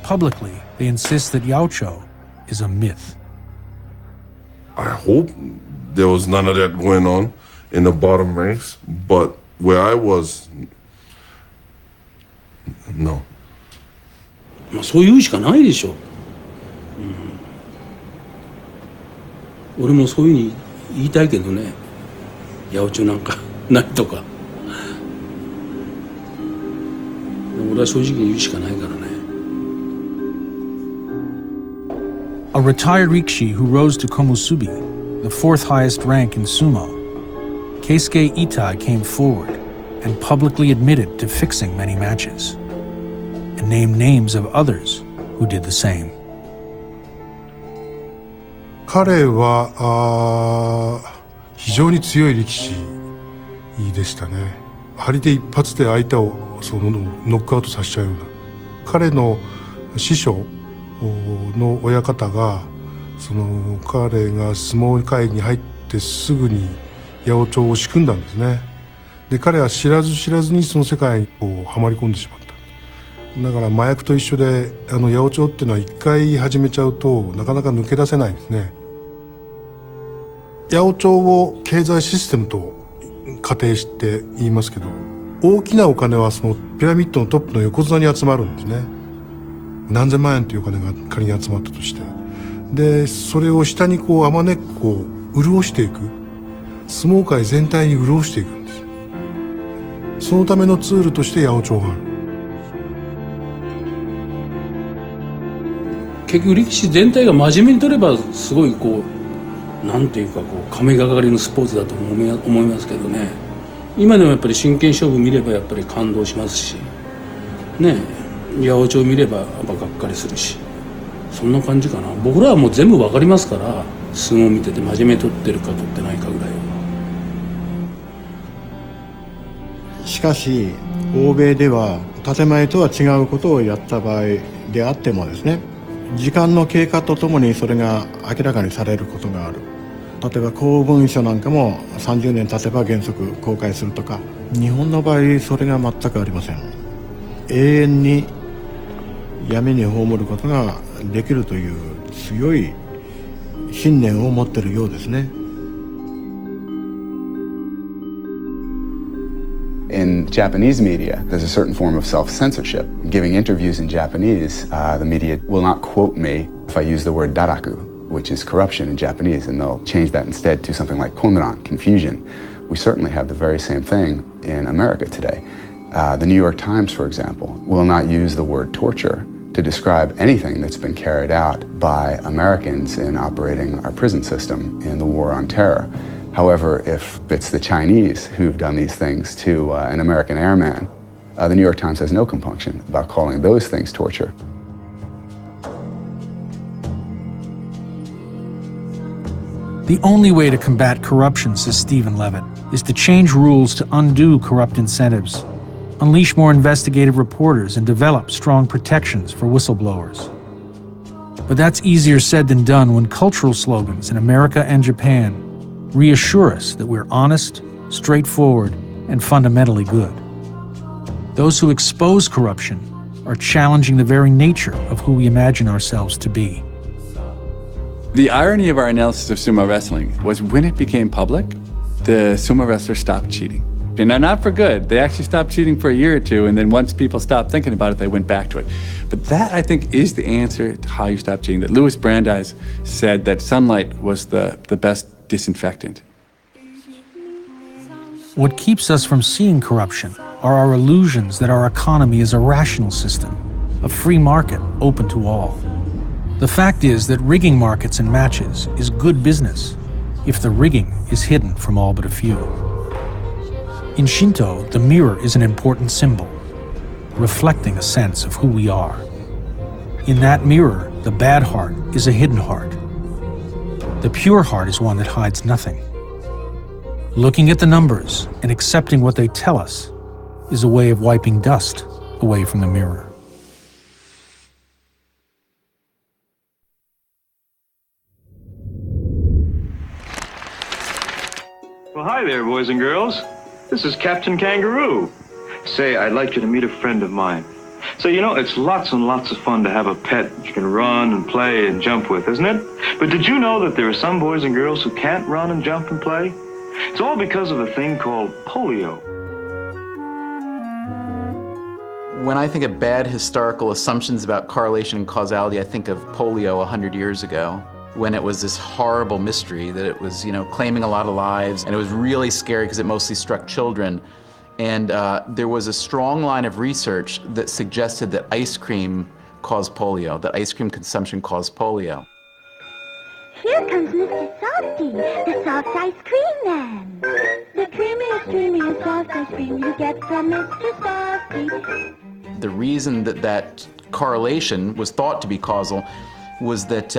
Publicly, they insist that Yaocho is a myth.
I hope there was none of that going on in the bottom ranks, but where I was, no.
そういうしかないでしょ。俺もそういうふうに言いたいけどね。八百長なんかないとか。俺は正直に言うしかないからね。
A retired Rikishi who rose to Komusubi, the fourth highest rank in sumo, Keisuke Itai came forward and publicly admitted to fixing many matches, and named names of others who did the same.
彼は非常に強い力士でしたね。張り手一発で相手をノックアウトさせちゃうような。彼の師匠の親方が彼が相撲界に入ってすぐに八百長を仕組んだんですね。で彼は知らず知らずにその世界にはまり込んでしまった。だから麻薬と一緒で八百長っていうのは一回始めちゃうとなかなか抜け出せないんですね。八百長を経済システムと仮定して言いますけど、大きなお金はそのピラミッドのトップの横綱に集まるんですね。何千万円というお金が仮に集まったとして、でそれを下にあまねく潤していく、相撲界全体に潤していくんです。そのためのツールとして八百長がある。
結局力士全体が真面目に取ればすごいこうなんていうかこう神がかりのスポーツだと思いますけどね。今でもやっぱり真剣勝負見ればやっぱり感動しますしね、八百長見ればやっぱがっかりするし、そんな感じかな。僕らはもう全部わかりますから、相撲見てて真面目に取ってるか取ってないかぐらいは。
しかし欧米では建前とは違うことをやった場合であってもですね、時間の経過とともにそれが明らかにされることがある。例えば公文書なんかも30年経てば原則公開するとか、日本の場合それが全くありません。永遠に闇に葬ることができるという強い信念を持っているようですね。
In Japanese media, there's a certain form of self-censorship. Giving interviews in Japanese, the media will not quote me if I use the word daraku, which is corruption in Japanese, and they'll change that instead to something like konran, confusion. We certainly have the very same thing in America today. The New York Times, for example, will not use the word torture to describe anything that's been carried out by Americans in operating our prison system in the war on terror. However, if it's the Chinese who've done these things to an American airman, the New York Times has no compunction about calling those things torture.
The only way to combat corruption, says Stephen Levitt, is to change rules to undo corrupt incentives, unleash more investigative reporters, and develop strong protections for whistleblowers. But that's easier said than done when cultural slogans in America and Japan reassure us that we're honest, straightforward, and fundamentally good. Those who expose corruption are challenging the very nature of who we imagine ourselves to be.
The irony of our analysis of sumo wrestling was when it became public, the sumo wrestlers stopped cheating. And not for good. They actually stopped cheating for a year or two, and then once people stopped thinking about it, they went back to it. But that, I think, is the answer to how you stop cheating. That Louis Brandeis said that sunlight was the best disinfectant.
What keeps us from seeing corruption are our illusions that our economy is a rational system, a free market open to all. The fact is that rigging markets and matches is good business if the rigging is hidden from all but a few. In Shinto, the mirror is an important symbol, reflecting a sense of who we are. In that mirror, the bad heart is a hidden heart. The pure heart is one that hides nothing. Looking at the numbers and accepting what they tell us is a way of wiping dust away from the mirror.
Well, hi there, boys and girls. This is Captain Kangaroo. Say, I'd like you to meet a friend of mine. So, you know, it's lots and lots of fun to have a pet you can run and play and jump with, isn't it? But did you know that there are some boys and girls who can't run and jump and play? It's all because of a thing called polio.
When I think of bad historical assumptions about correlation and causality, I think of polio 100 years ago, when it was this horrible mystery that it was, claiming a lot of lives, and it was really scary because it mostly struck children. And there was a strong line of research that suggested that ice cream caused polio, that ice cream consumption caused polio.
Here comes Mr. Softy, the soft ice cream man. The creamiest, dreamiest soft ice cream you get from Mr. Softy.
The reason that correlation was thought to be causal was that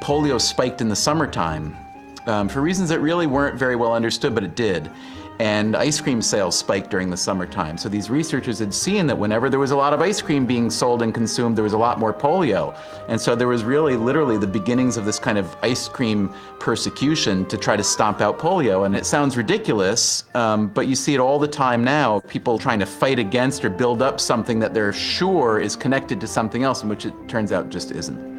polio spiked in the summertime for reasons that really weren't very well understood, but it did. And ice cream sales spiked during the summertime. So these researchers had seen that whenever there was a lot of ice cream being sold and consumed, there was a lot more polio. And so there was really literally the beginnings of this kind of ice cream persecution to try to stomp out polio. And it sounds ridiculous, but you see it all the time now, people trying to fight against or build up something that they're sure is connected to something else, which it turns out just isn't.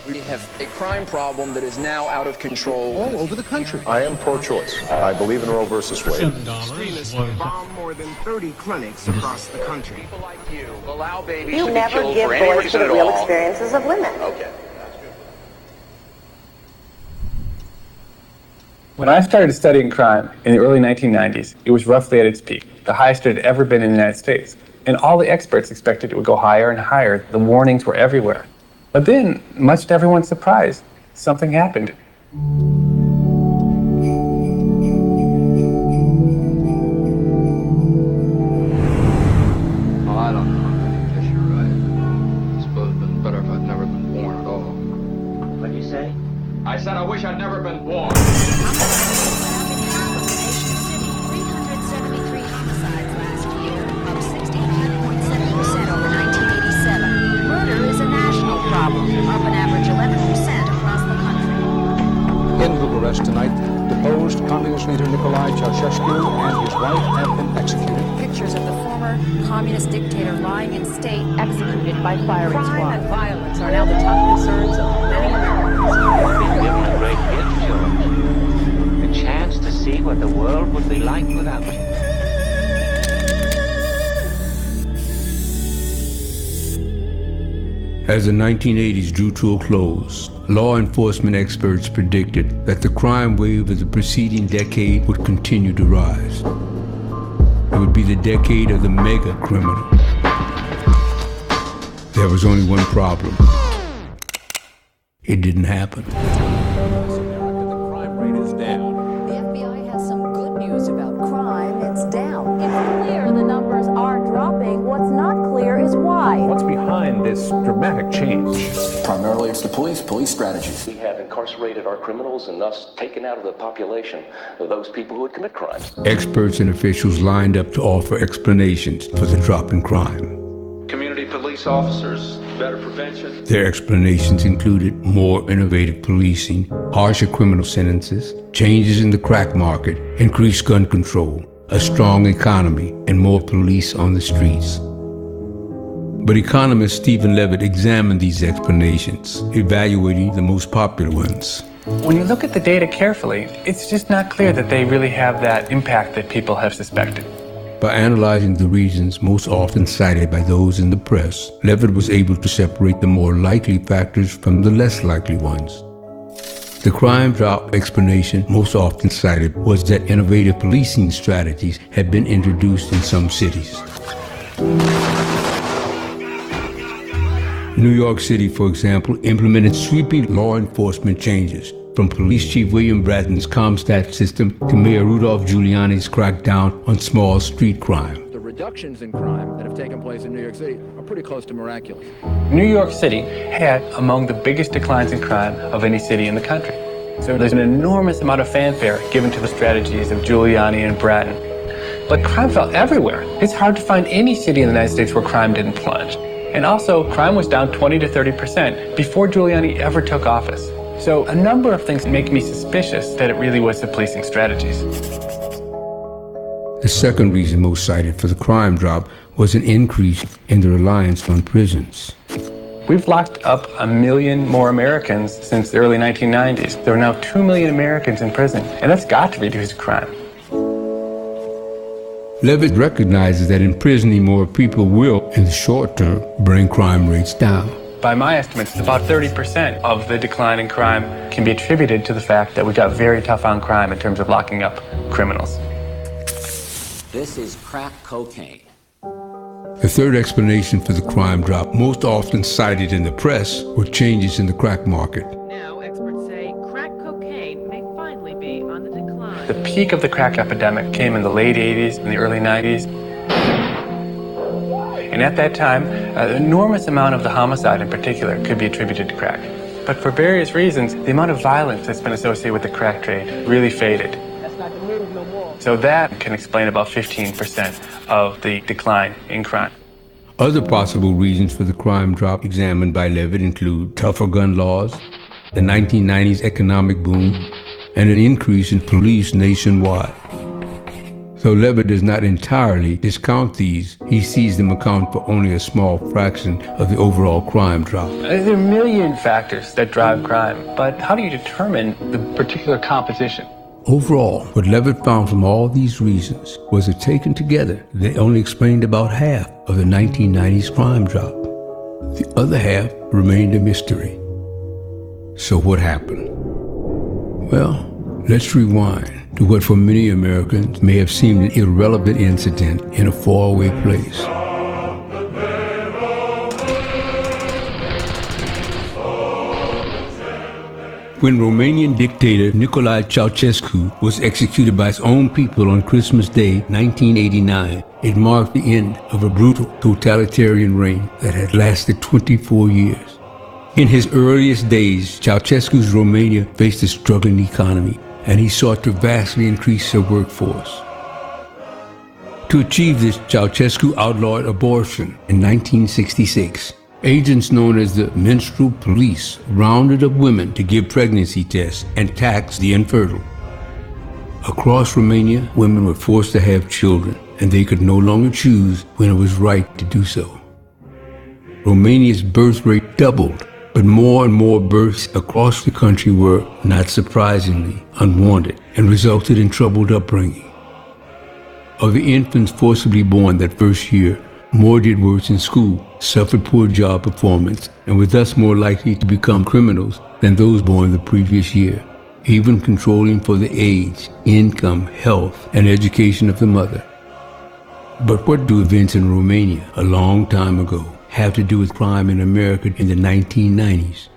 We have a crime problem that is now out of control
all over the country.
I am pro-choice. I believe in Roe versus Wade.
Extremists bomb more than 30 clinics across the country.
People like you allow babies
You
to be
never
killed
give
for any
voice to
reason
the
at
real
all.
experiences of women.
Okay.
When I started studying crime in the early 1990s, it was roughly at its peak, the highest it had ever been in the United States. And all the experts expected it would go higher and higher. The warnings were everywhere. But then, much to everyone's surprise, something happened.
Oh, I don't know. I guess you're right. I suppose it'd been better if I'd never been born at all. What'd you say? I said I wish I'd never been born.
373 homicides last year, up 65.7% over 1987. Murder is a national problem, up an average 11% across the country.
In Bucharest tonight, deposed communist leader Nicolae Ceausescu and his wife have been executed.
Pictures of the former communist dictator lying in state, executed by firing squad. Crime and violence are now the top concerns of many Americans.
We've been given a great gift, George. A chance to see what the world would be like without you.
As the 1980s drew to a close, law enforcement experts predicted that the crime wave of the preceding decade would continue to rise. It would be the decade of the mega criminal. There was only one problem. It didn't happen.
The FBI has some good news about crime. It's down. It's clear the numbers are dropping. What's not clear is why.
What's behind this dramatic change?
Primarily it's the police strategies.
We have incarcerated our criminals and thus taken out of the population of those people who would commit crimes.
Experts and officials lined up to offer explanations for the drop in crime.
Community police officers, better prevention.
Their explanations included more innovative policing, harsher criminal sentences, changes in the crack market, increased gun control, a strong economy, and more police on the streets. But economist Stephen Levitt examined these explanations, evaluating the most popular ones.
When you look at the data carefully, it's just not clear that they really have that impact that people have suspected.
By analyzing the reasons most often cited by those in the press, Levitt was able to separate the more likely factors from the less likely ones. The crime drop explanation most often cited was that innovative policing strategies had been introduced in some cities. New York City, for example, implemented sweeping law enforcement changes, from Police Chief William Bratton's CompStat system to Mayor Rudolph Giuliani's crackdown on small street crime.
The reductions in crime that have taken place in New York City are pretty close to miraculous.
New York City had among the biggest declines in crime of any city in the country. So there's an enormous amount of fanfare given to the strategies of Giuliani and Bratton. But crime fell everywhere. It's hard to find any city in the United States where crime didn't plunge. And also, crime was down 20 to 30% before Giuliani ever took office. So a number of things make me suspicious that it really was the policing strategies.
The second reason most cited for the crime drop was an increase in the reliance on prisons.
We've locked up 1 million more Americans since the early 1990s. There are now 2 million Americans in prison, and that's got to reduce crime.
Levitt recognizes that imprisoning more people will, in the short term, bring crime rates down.
By my estimates, about 30% of the decline in crime can be attributed to the fact that we got very tough on crime in terms of locking up criminals.
This is crack cocaine.
The third explanation for the crime drop, most often cited in the press, were changes in the crack market.
Now, experts say crack cocaine may finally be on the decline.
The peak of the crack epidemic came in the late 80s and the early 90s. And at that time, an enormous amount of the homicide in particular could be attributed to crack. But for various reasons, the amount of violence that's been associated with the crack trade really faded. So that can explain about 15% of the decline in crime.
Other possible reasons for the crime drop examined by Levitt include tougher gun laws, the 1990s economic boom, and an increase in police nationwide. Though Levitt does not entirely discount these, he sees them account for only a small fraction of the overall crime drop.
There are a million factors that drive crime, but how do you determine the particular composition?
Overall, what Levitt found from all these reasons was that taken together, they only explained about half of the 1990s crime drop. The other half remained a mystery. So what happened? Well, let's rewind to what for many Americans may have seemed an irrelevant incident in a faraway place. When Romanian dictator Nicolae Ceausescu was executed by his own people on Christmas Day, 1989, it marked the end of a brutal totalitarian reign that had lasted 24 years. In his earliest days, Ceausescu's Romania faced a struggling economy, and he sought to vastly increase their workforce. To achieve this, Ceausescu outlawed abortion in 1966. Agents known as the menstrual police rounded up women to give pregnancy tests and taxed the infertile. Across Romania, women were forced to have children, and they could no longer choose when it was right to do so. Romania's birth rate doubled, but more and more births across the country were, not surprisingly, unwanted and resulted in troubled upbringing. Of the infants forcibly born that first year, more did worse in school, suffered poor job performance, and were thus more likely to become criminals than those born the previous year, even controlling for the age, income, health, and education of the mother. But what do events in Romania a long time ago have to do with crime in America in the 1990s?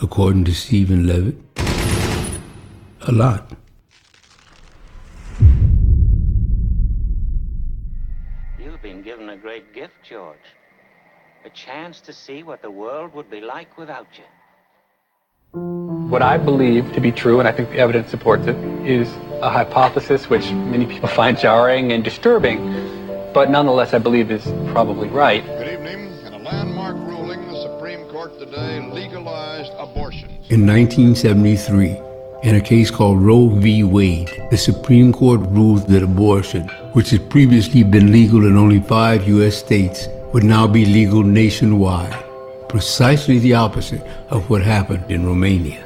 According to Stephen Levitt, a lot.
You've been given a great gift, George. A chance to see what the world would be like without you.
What I believe to be true, and I think the evidence supports it, is a hypothesis which many people find jarring and disturbing, but nonetheless I believe is probably right.
Good evening. In a landmark ruling, the Supreme Court today legalized abortion.
In 1973, in a case called Roe v. Wade, the Supreme Court ruled that abortion, which had previously been legal in only 5 U.S. states, would now be legal nationwide. Precisely the opposite of what happened in Romania.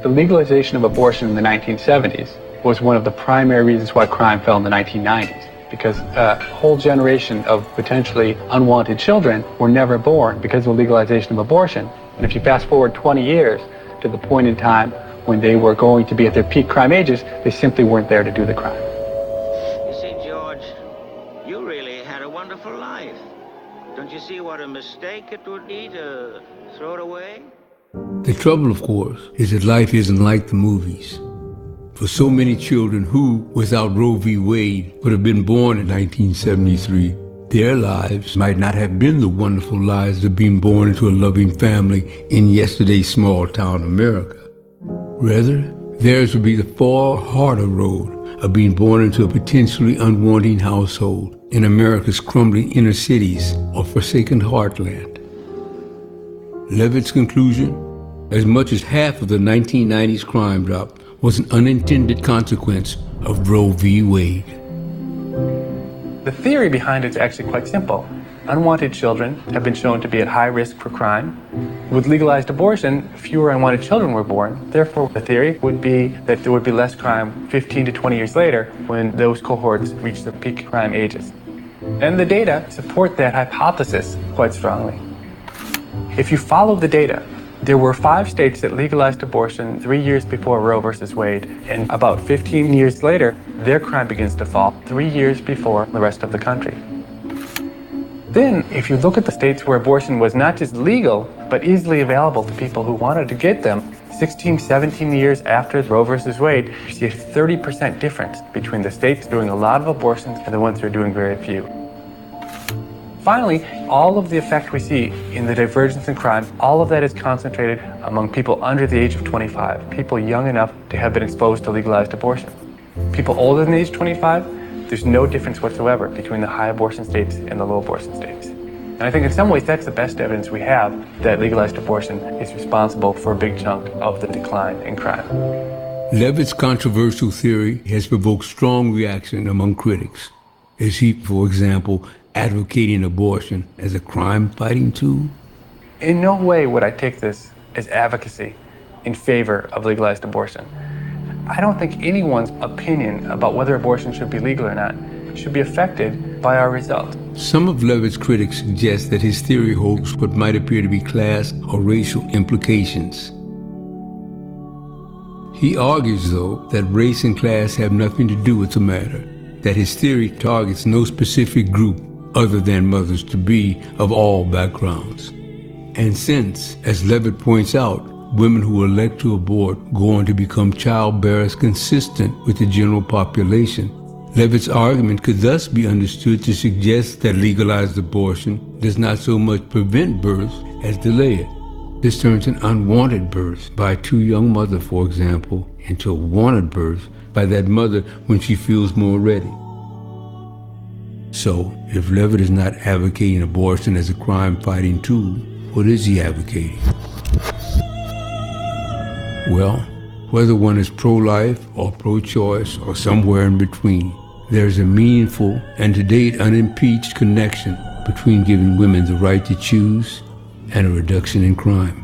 The legalization of abortion in the 1970s was one of the primary reasons why crime fell in the 1990s, because a whole generation of potentially unwanted children were never born because of the legalization of abortion. And if you fast forward 20 years to the point in time when they were going to be at their peak crime ages, they simply weren't there to do the crime.
You see, George, you really had a wonderful life. Don't you see what a mistake it would be to throw it away?
The trouble, of course, is that life isn't like the movies. For so many children who, without Roe v. Wade, would have been born in 1973, their lives might not have been the wonderful lives of being born into a loving family in yesterday's small-town America. Rather, theirs would be the far harder road of being born into a potentially unwanting household in America's crumbling inner cities or forsaken heartland. Levitt's conclusion? As much as half of the 1990s crime drop was an unintended consequence of Roe v. Wade.
The theory behind it is actually quite simple. Unwanted children have been shown to be at high risk for crime. With legalized abortion, fewer unwanted children were born. Therefore, the theory would be that there would be less crime 15 to 20 years later when those cohorts reach their peak crime ages. And the data support that hypothesis quite strongly. If you follow the data, there were 5 states that legalized abortion 3 years before Roe versus Wade, and about 15 years later, their crime begins to fall 3 years before the rest of the country. Then, if you look at the states where abortion was not just legal, but easily available to people who wanted to get them, 16, 17 years after Roe versus Wade, you see a 30% difference between the states doing a lot of abortions and the ones who are doing very few. Finally, all of the effect we see in the divergence in crime, all of that is concentrated among people under the age of 25, people young enough to have been exposed to legalized abortion. People older than age 25, there's no difference whatsoever between the high abortion states and the low abortion states. And I think in some ways that's the best evidence we have that legalized abortion is responsible for a big chunk of the decline in crime.
Levitt's controversial theory has provoked strong reaction among critics. Is he, for example, advocating abortion as a crime-fighting tool?
In no way would I take this as advocacy in favor of legalized abortion. I don't think anyone's opinion about whether abortion should be legal or not should be affected by our result.
Some of Levitt's critics suggest that his theory holds what might appear to be class or racial implications. He argues, though, that race and class have nothing to do with the matter, that his theory targets no specific group other than mothers-to-be of all backgrounds. And since, as Levitt points out, women who elect to abort go on to become childbearers consistent with the general population, Levitt's argument could thus be understood to suggest that legalized abortion does not so much prevent birth as delay it. This turns an unwanted birth by a too young mother, for example, into a wanted birth by that mother when she feels more ready. So, if Levitt is not advocating abortion as a crime-fighting tool, what is he advocating? Well, whether one is pro-life or pro-choice or somewhere in between, there's a meaningful and to date unimpeached connection between giving women the right to choose and a reduction in crime.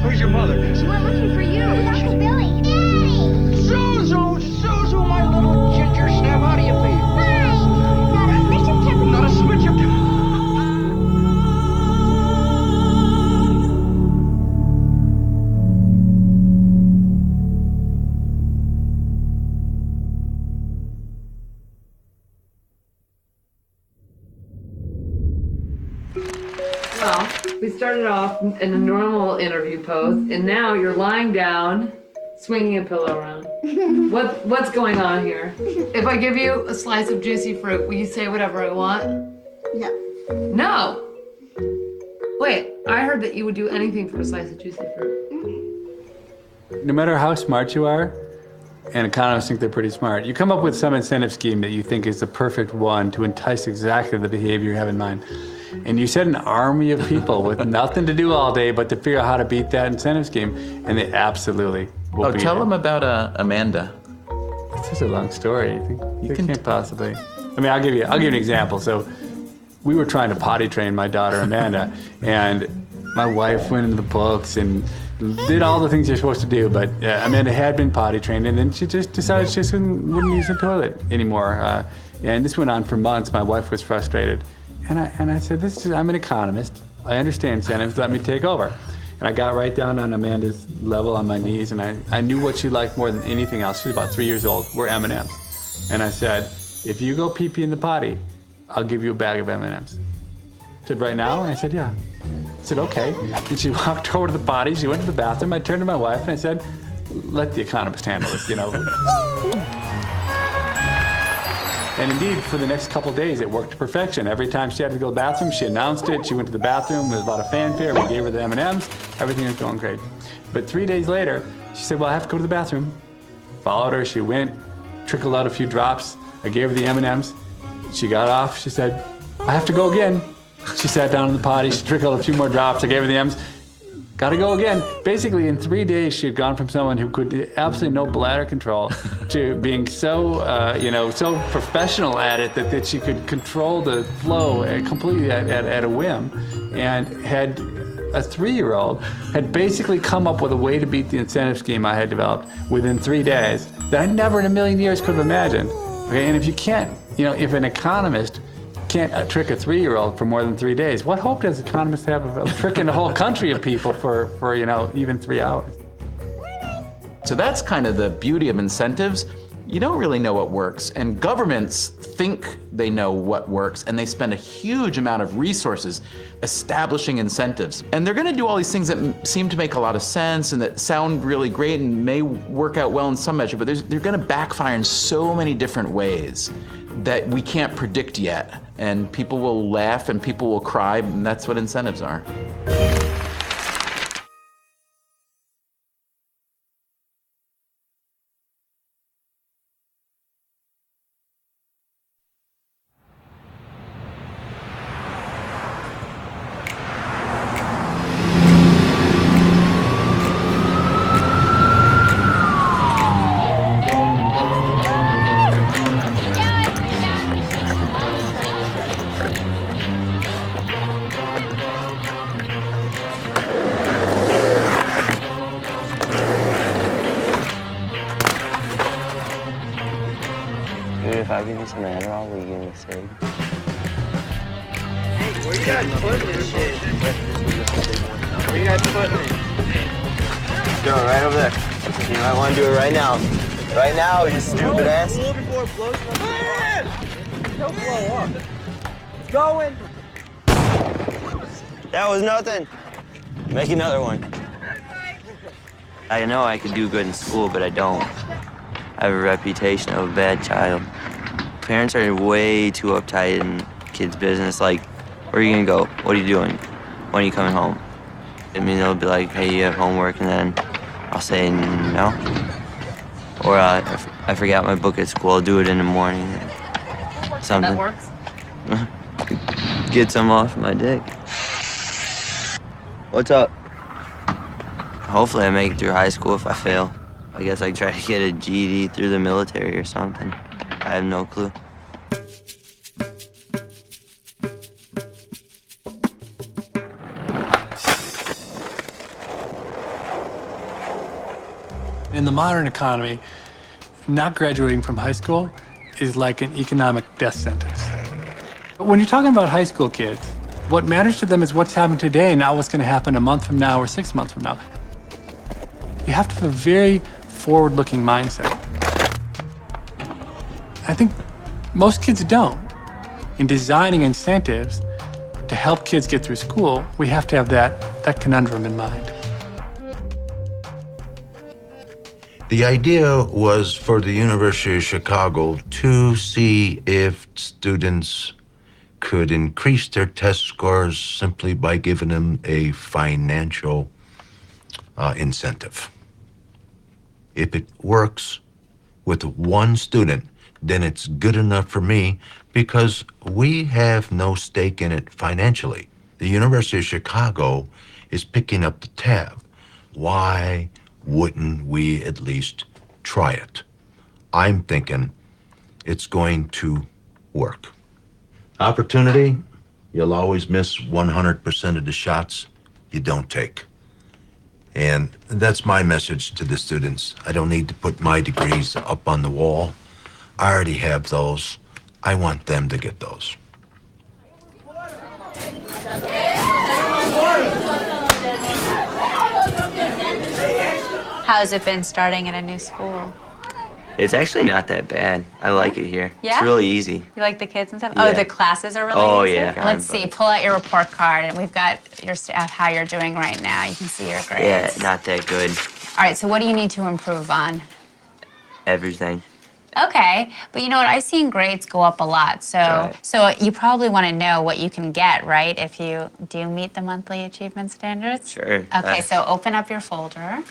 Where's your mother?
She went looking for you. Uncle Billy. Daddy!
Suzu, my little ginger snap, how do you feel?
Fine. Not a switch of temperature.
Not a switch of
Well, we started off in a normal interview pose, and now you're lying down, swinging a pillow around. What's going on here? If I give you a slice of juicy fruit, will you say whatever I want?
No.
No! Wait, I heard that you would do anything for a slice of juicy fruit.
No matter how smart you are, and economists think they're pretty smart, you come up with some incentive scheme that you think is the perfect one to entice exactly the behavior you have in mind. And you set an army of people with nothing to do all day but to figure out how to beat that incentive scheme, and they absolutely will beat it.
Tell them about Amanda.
It's such a long story. You can't possibly. I mean, I'll give you an example. So we were trying to potty train my daughter Amanda, and my wife went into the books and did all the things you're supposed to do, but Amanda had been potty trained, and then she just decided she just wouldn't use the toilet anymore. And this went on for months. My wife was frustrated. And I said, I'm an economist. I understand incentives. Let me take over. And I got right down on Amanda's level on my knees, and I knew what she liked more than anything else. She was about 3 years old. Were M&Ms. And I said, if you go pee-pee in the potty, I'll give you a bag of M&Ms. She said, right now? And I said, yeah. I said, okay. And she walked over to the potty. She went to the bathroom. I turned to my wife, and I said, let the economist handle this, And indeed, for the next couple of days, it worked to perfection. Every time she had to go to the bathroom, she announced it. She went to the bathroom. There was a lot of fanfare. We gave her the M&Ms. Everything was going great. But 3 days later, she said, well, I have to go to the bathroom. Followed her. She went, trickled out a few drops. I gave her the M&Ms. She got off. She said, I have to go again. She sat down in the potty. She trickled a few more drops. I gave her the M's. Gotta go again. Basically, in 3 days, she had gone from someone who could do absolutely no bladder control to being so, so professional at it that she could control the flow completely at a whim, and had a 3-year-old had basically come up with a way to beat the incentive scheme I had developed within 3 days that I never in a million years could have imagined. Okay, and if you can't, if an economist can't trick a 3-year-old for more than 3 days, what hope does economists have of tricking the whole country of people for even 3 hours?
So that's kind of the beauty of incentives. You don't really know what works, and governments think they know what works, and they spend a huge amount of resources establishing incentives. And they're gonna do all these things that seem to make a lot of sense and that sound really great and may work out well in some measure, but they're gonna backfire in so many different ways that we can't predict yet. And people will laugh and people will cry, and that's what incentives are.
give me some Adderall? Will you give me a cig?
Hey, where you guys putting this shit? Where you guys putting it?
Go right over there. You might want to do it right now. Right now, you stupid ass.
Blow before it blows. Don't blow up. It's going.
That was nothing. Make another one. I know I could do good in school, but I don't. I have a reputation of a bad child. Parents are way too uptight in kids' business. Like, where are you gonna go? What are you doing? When are you coming home? I mean, they'll be like, hey, you have homework, and then I'll say no. Or I forgot my book at school, I'll do it in the morning. Something.
That works?
Get some off my dick. What's up? Hopefully I make it through high school. If I fail, I guess I try to get a GED through the military or something. I have no clue.
In the modern economy, not graduating from high school is like an economic death sentence. But when you're talking about high school kids, what matters to them is what's happening today, not what's going to happen a month from now or 6 months from now. You have to have a very forward-looking mindset. I think most kids don't. In designing incentives to help kids get through school, we have to have that conundrum in mind.
The idea was for the University of Chicago to see if students could increase their test scores simply by giving them a financial incentive. If it works with one student, then it's good enough for me because we have no stake in it financially. The University of Chicago is picking up the tab. Why wouldn't we at least try it? I'm thinking it's going to work. Opportunity, you'll always miss 100% of the shots you don't take. And that's my message to the students. I don't need to put my degrees up on the wall. I already have those. I want them to get those.
How has it been starting at a new school?
It's actually not that bad. I like it here.
Yeah?
It's really easy.
You like the kids and stuff?
Yeah.
Oh, the classes are really
Oh,
easy?
yeah.
Let's see. Pull out your report card, and we've got your how you're doing right now. You can see your grades.
Yeah, not that good.
All right, so what do you need to improve on?
Everything.
Okay, but you know what? I've seen grades go up a lot, so you probably want to know what you can get, right? If you do meet the monthly achievement standards.
Sure.
Okay, so open up your folder.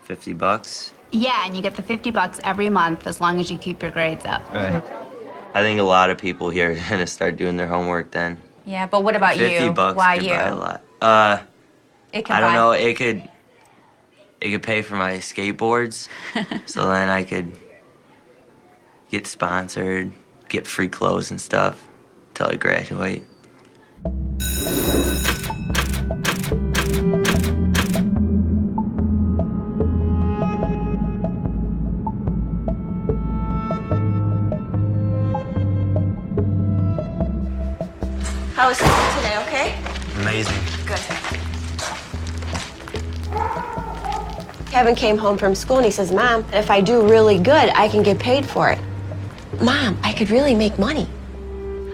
$50.
Yeah, and you get the $50 every month as long as you keep your grades up.
Right. I think a lot of people here are gonna start doing their homework then.
Yeah, but what about you?
$50
Why
could
you?
buy a lot.
It can
I don't
buy-
know. It could pay for my skateboards, so then I could get sponsored, get free clothes and stuff till I graduate.
How was school today, okay?
Amazing.
Good. Kevin came home from school and he says, Mom, if I do really good, I can get paid for it. Mom, I could really make money.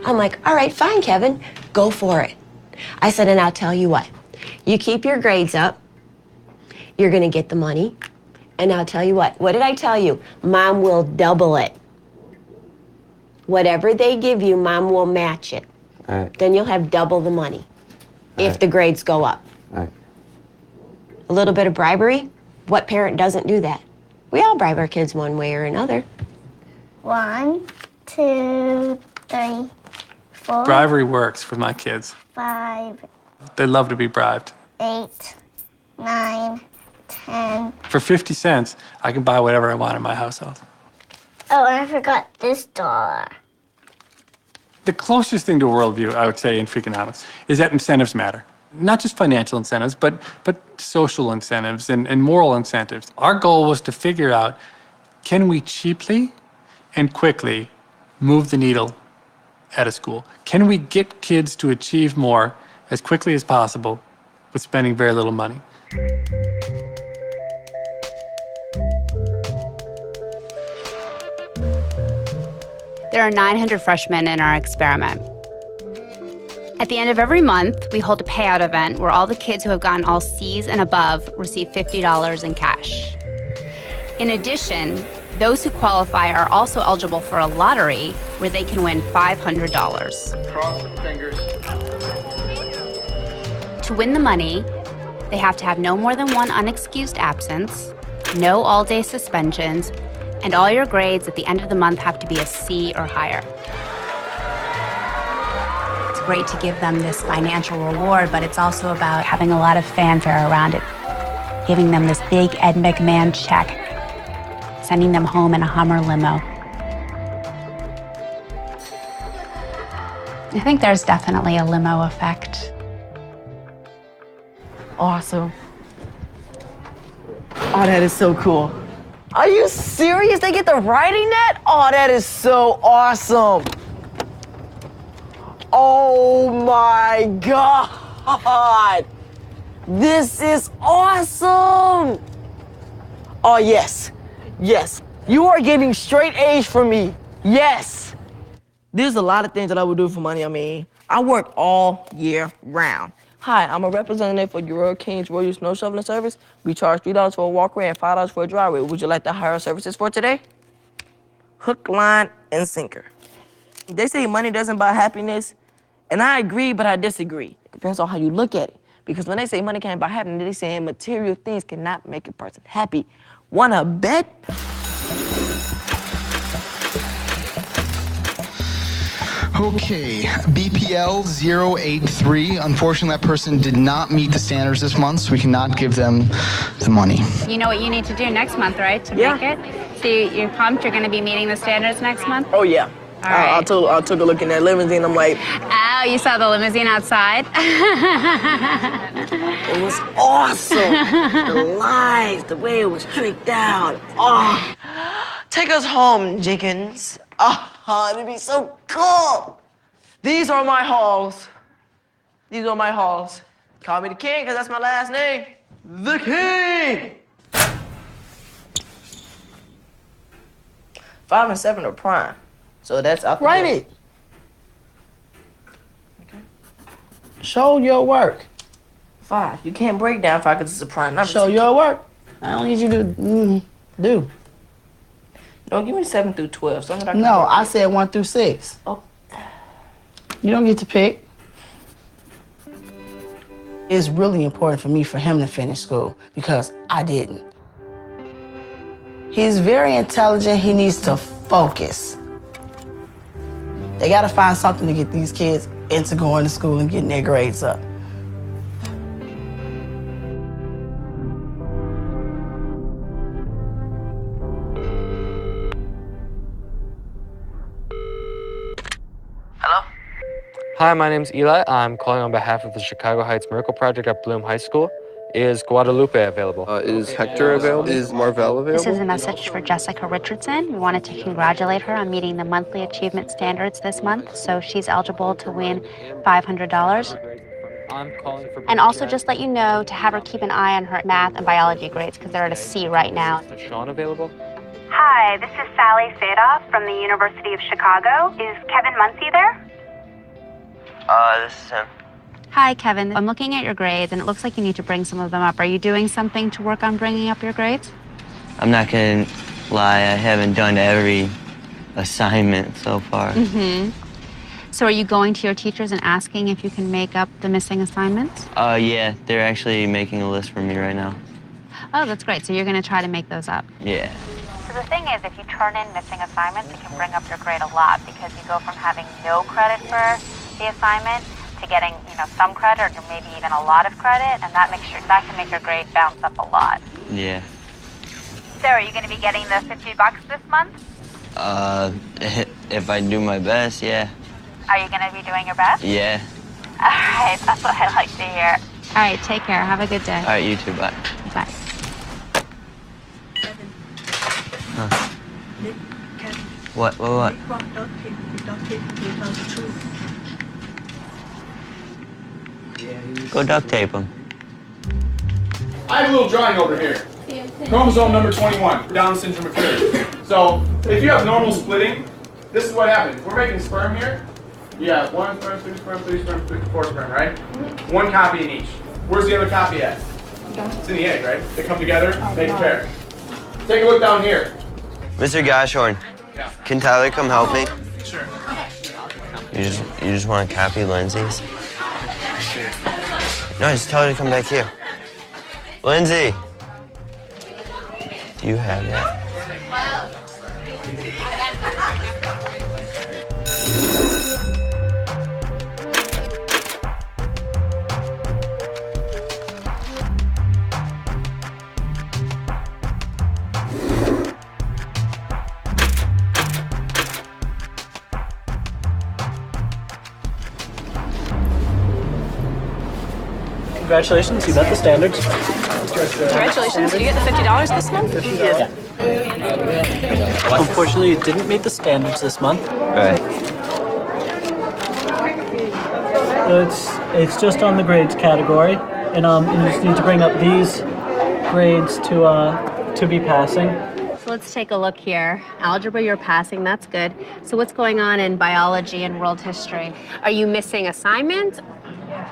I'm like, all right, fine, Kevin, go for it. I said, and I'll tell you what, you keep your grades up, you're gonna get the money, and I'll tell you what did I tell you? Mom will double it. Whatever they give you, Mom will match it.
All right.
Then you'll have double the money if the grades go up.
All right.
A little bit of bribery? What parent doesn't do that? We all bribe our kids one way or another.
1, 2, 3, 4.
Bribery works for my kids.
5,
They love to be bribed.
8, 9, 10.
For 50 cents, I can buy whatever I want in my household.
Oh, and I forgot this dollar.
The closest thing to a worldview, I would say, in Freakonomics, is that incentives matter. Not just financial incentives, but social incentives and moral incentives. Our goal was to figure out, can we cheaply and quickly move the needle at a school? Can we get kids to achieve more as quickly as possible with spending very little money?
There are 900 freshmen in our experiment. At the end of every month, we hold a payout event where all the kids who have gotten all C's and above receive $50 in cash. In addition, those who qualify are also eligible for a lottery where they can win $500.
Cross some fingers.
To win the money, they have to have no more than one unexcused absence, no all-day suspensions, and all your grades at the end of the month have to be a C or higher. It's great to give them this financial reward, but it's also about having a lot of fanfare around it, giving them this big Ed McMahon check, sending them home in a Hummer limo. I think there's definitely a limo effect.
Awesome. Oh, that is so cool. Are you serious? They get the writing net? Oh, that is so awesome. Oh my God. This is awesome. Oh, yes. Yes. You are getting straight A's from me. Yes. There's a lot of things that I would do for money. I mean, I work all year round. Hi, I'm a representative for Royal Kings Royal Snow Shoveling Service. We charge $3 for a walkway and $5 for a driveway. Would you like to hire our services for today? Hook, line, and sinker. They say money doesn't buy happiness, and I agree, but I disagree. It depends on how you look at it. Because when they say money can't buy happiness, they say material things cannot make a person happy. Wanna bet?
Okay, BPL 083. Unfortunately, that person did not meet the standards this month, so we cannot give them the money.
You know what you need to do next month, right, to make it? So you're pumped you're going to be meeting the standards next month?
Oh, yeah.
All right.
I took a look in that limousine. I'm like...
Oh, you saw the limousine outside?
It was awesome. The lines, the way it was tricked out. Oh, take us home, Jenkins. Oh, it'd be so cool. These are my halls. These are my halls. Call me the king, because that's my last name. The king. 5 and 7 are prime. So that's out the
Write
door.
it. Okay. Show your work.
5. You can't break down 5 because it's a prime number.
Show your work. I don't need you to do.
No, give me 7 through 12. Something that I can
No,
break.
I said 1 through 6.
Oh.
You don't get to pick. It's really important for me for him to finish school because I didn't. He's very intelligent. He needs to focus. They got to find something to get these kids into going to school and getting their grades up.
Hi, my name's Eli. I'm calling on behalf of the Chicago Heights Miracle Project at Bloom High School. Is Guadalupe available?
Is Hector available? Is Marvell available?
This is a message for Jessica Richardson. We wanted to congratulate her on meeting the monthly achievement standards this month, so she's eligible to win $500.
I'm calling for...
And also just let you know to have her keep an eye on her math and biology grades because they're at a C right now.
Is Sean available?
Hi, this is Sally Sadoff from the University of Chicago. Is Kevin Muncie there?
This is him.
Hi, Kevin. I'm looking at your grades, and it looks like you need to bring some of them up. Are you doing something to work on bringing up your grades?
I'm not gonna lie, I haven't done every assignment so far.
Mm-hmm. So are you going to your teachers and asking if you can make up the missing assignments?
Yeah, they're actually making a list for me right now.
Oh, that's great. So you're going to try to make those up.
Yeah.
So the thing is, if you turn in missing assignments, it can bring up your grade a lot because you go from having no credit for the assignment to getting, some credit or maybe even a lot of credit, and that can make your grade bounce up a lot.
Yeah.
So are you going to be getting the $50 this month?
If I do my best, yeah.
Are you going to be doing your best?
Yeah.
All right, that's what I like to hear.
All right, take care. Have a good day.
All right, you too, bye.
Bye.
Huh. What?
Duct tape will tell the truth.
Go duct tape him.
I have a little drawing over here. Chromosome number 21, Down syndrome occurs. So, if you have normal splitting, this is what happens. If we're making sperm here, you have 1 sperm, 2 sperm, 3 sperm, 4 sperm, right? One copy in each. Where's the other copy at? It's in the egg, right? They come together, make a pair. Take a look down here.
Mr. Goshorn, can Tyler come help me?
Sure.
You just want to copy Lindsay's? No, just tell her to come back here. Lindsay, do you have that?
Congratulations, you met the standards.
Congratulations, did you get the $50 this month?
Yeah. Unfortunately, you didn't meet the standards this month.
Right.
So it's just on the grades category, and you just need to bring up these grades to be passing.
So let's take a look here. Algebra, you're passing, that's good. So what's going on in biology and world history? Are you missing assignments?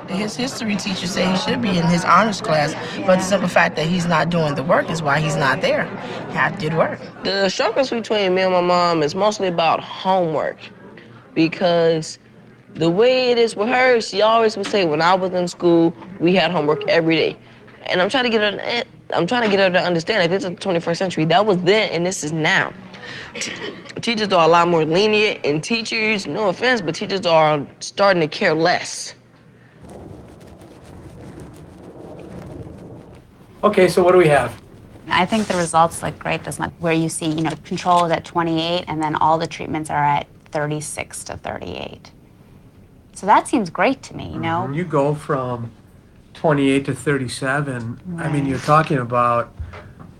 His history teacher said he should be in his honors class, but the simple fact that he's not doing the work is why he's not there. He did work.
The struggles between me and my mom is mostly about homework, because the way it is with her, she always would say when I was in school, we had homework every day. And I'm trying to get her to understand that this is the 21st century. That was then and this is now. Teachers are a lot more lenient, and teachers, no offense, but teachers are starting to care less.
Okay, so what do we have?
I think the results look great this month, where you see, control is at 28, and then all the treatments are at 36 to 38. So that seems great to me,
You go from 28 to 37, I mean, you're talking about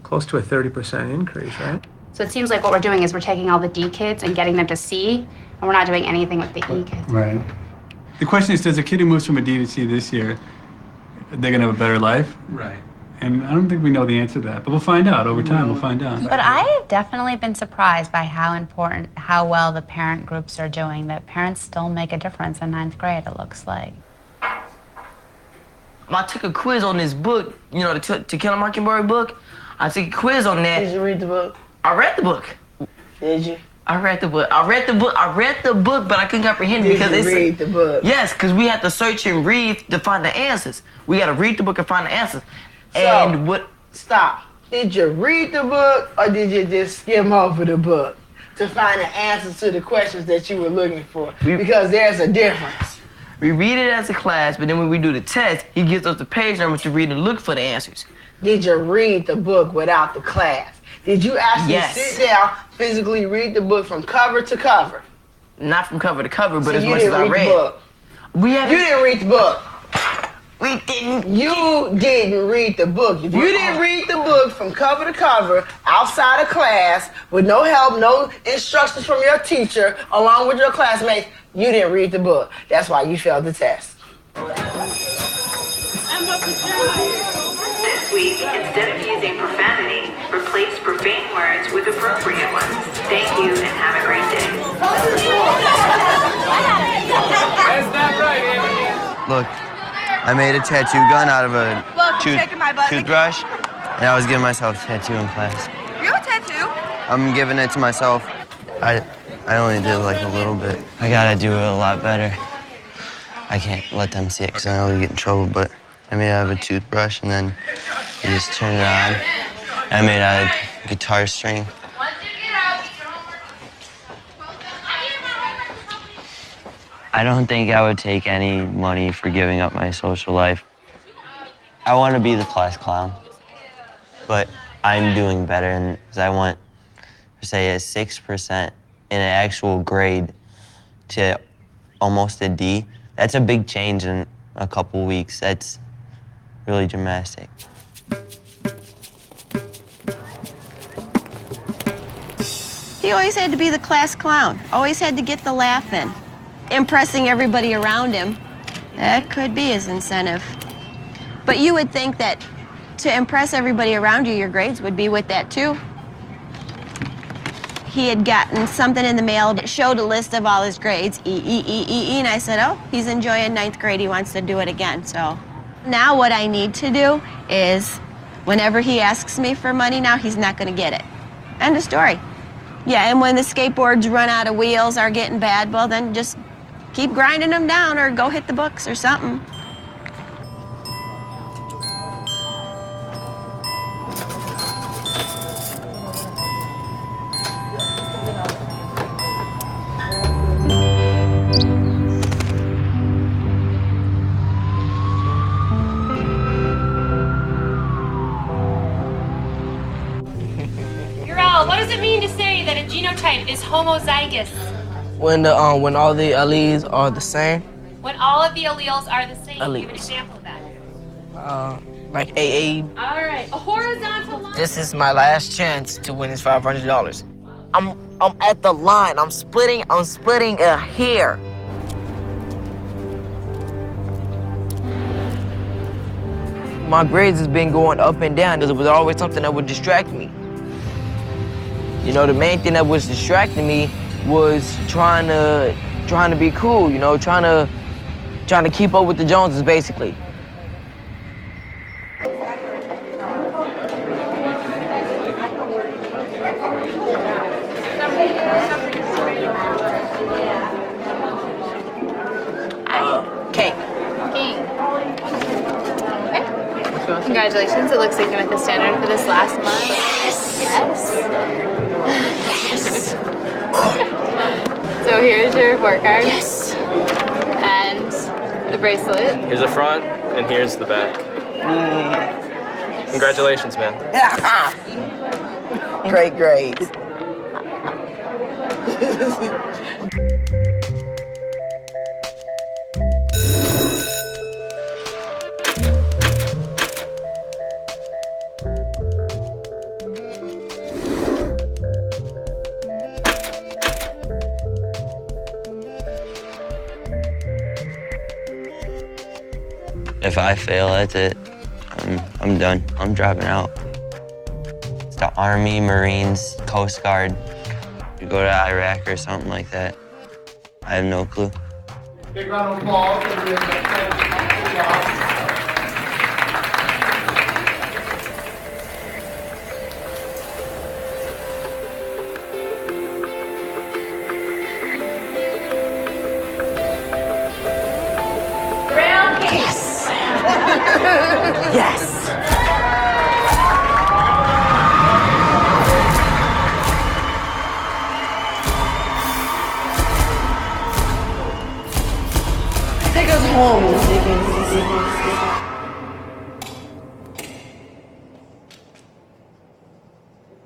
close to a 30% increase, right?
So it seems like what we're doing is we're taking all the D kids and getting them to C, and we're not doing anything with the E kids.
Right. The question is, does a kid who moves from a D to C this year, are they gonna have a better life? Right. And I don't think we know the answer to that, but we'll find out over time. We'll find out.
But I have definitely been surprised by how well the parent groups are doing, that parents still make a difference in 9th grade, it looks like.
I took a quiz on this book, the To Kill a Mockingbird book. I took a quiz on that.
Did you read the book?
I read the book.
Did you?
I read the book. I read the book, but I couldn't comprehend it because
Did you read the book?
Yes, because we had to search and read to find the answers. We got to read the book and find the answers.
Stop. Did you read the book, or did you just skim over the book to find the answers to the questions that you were looking for? Because there's a difference.
We read it as a class, but then when we do the test, he gives us the page number to read and look for the answers.
Did you read the book without the class? Did you actually sit down, physically read the book from cover to cover?
Not from cover to cover, but
So
as much as I read.
You didn't read the book.
We didn't.
You didn't read the book. If you didn't read the book from cover to cover, outside of class, with no help, no instructions from your teacher, along with your classmates, you didn't read the book. That's why you failed the test.
This week, instead of using profanity, replace profane words with appropriate ones. Thank you and have a great day.
That's not right, Anthony.
Look, I made a tattoo gun out of a toothbrush, and I was giving myself a tattoo in class.
You have a tattoo?
I'm giving it to myself. I only did like a little bit. I gotta do it a lot better. I can't let them see it because I know they get in trouble, but I made it out of a toothbrush, and then you just turn it on. I made it out of guitar string. I don't think I would take any money for giving up my social life. I want to be the class clown, but I'm doing better, and I want, say, a 6% in an actual grade to almost a D. That's a big change in a couple weeks. That's really dramatic.
He always had to be the class clown, always had to get the laugh in. Impressing everybody around him, that could be his incentive. But you would think that to impress everybody around you, your grades would be with that too. He had gotten something in the mail that showed a list of all his grades, E, and I said, oh, he's enjoying 9th grade, he wants to do it again, so. Now what I need to do is, whenever he asks me for money now, he's not gonna get it. End of story. Yeah, and when the skateboards run out of wheels, are getting bad, well then just keep grinding them down or go hit the books or something.
What does it mean to say that a genotype is homozygous?
When all the alleles are the same.
When all of the alleles are the same.
Alleles.
Give an example of that.
Like AA.
All right, a horizontal line.
This is my last chance to win this $500. I'm at the line. I'm splitting a hair. My grades has been going up and down. There was always something that would distract me. You know, the main thing that was distracting me was trying to be cool, you know, trying to keep up with the Joneses, basically.
Congratulations, it looks like you met the standard for this last month. Yes. So here's your report card. Yes. And the bracelet.
Here's the front, and here's the back. Congratulations, man.
Great grades.
If I fail, that's it. I'm done. I'm dropping out. It's the Army, Marines, Coast Guard. You go to Iraq or something like that. I have no clue.
Big round of applause for the
Yes.
Take us home,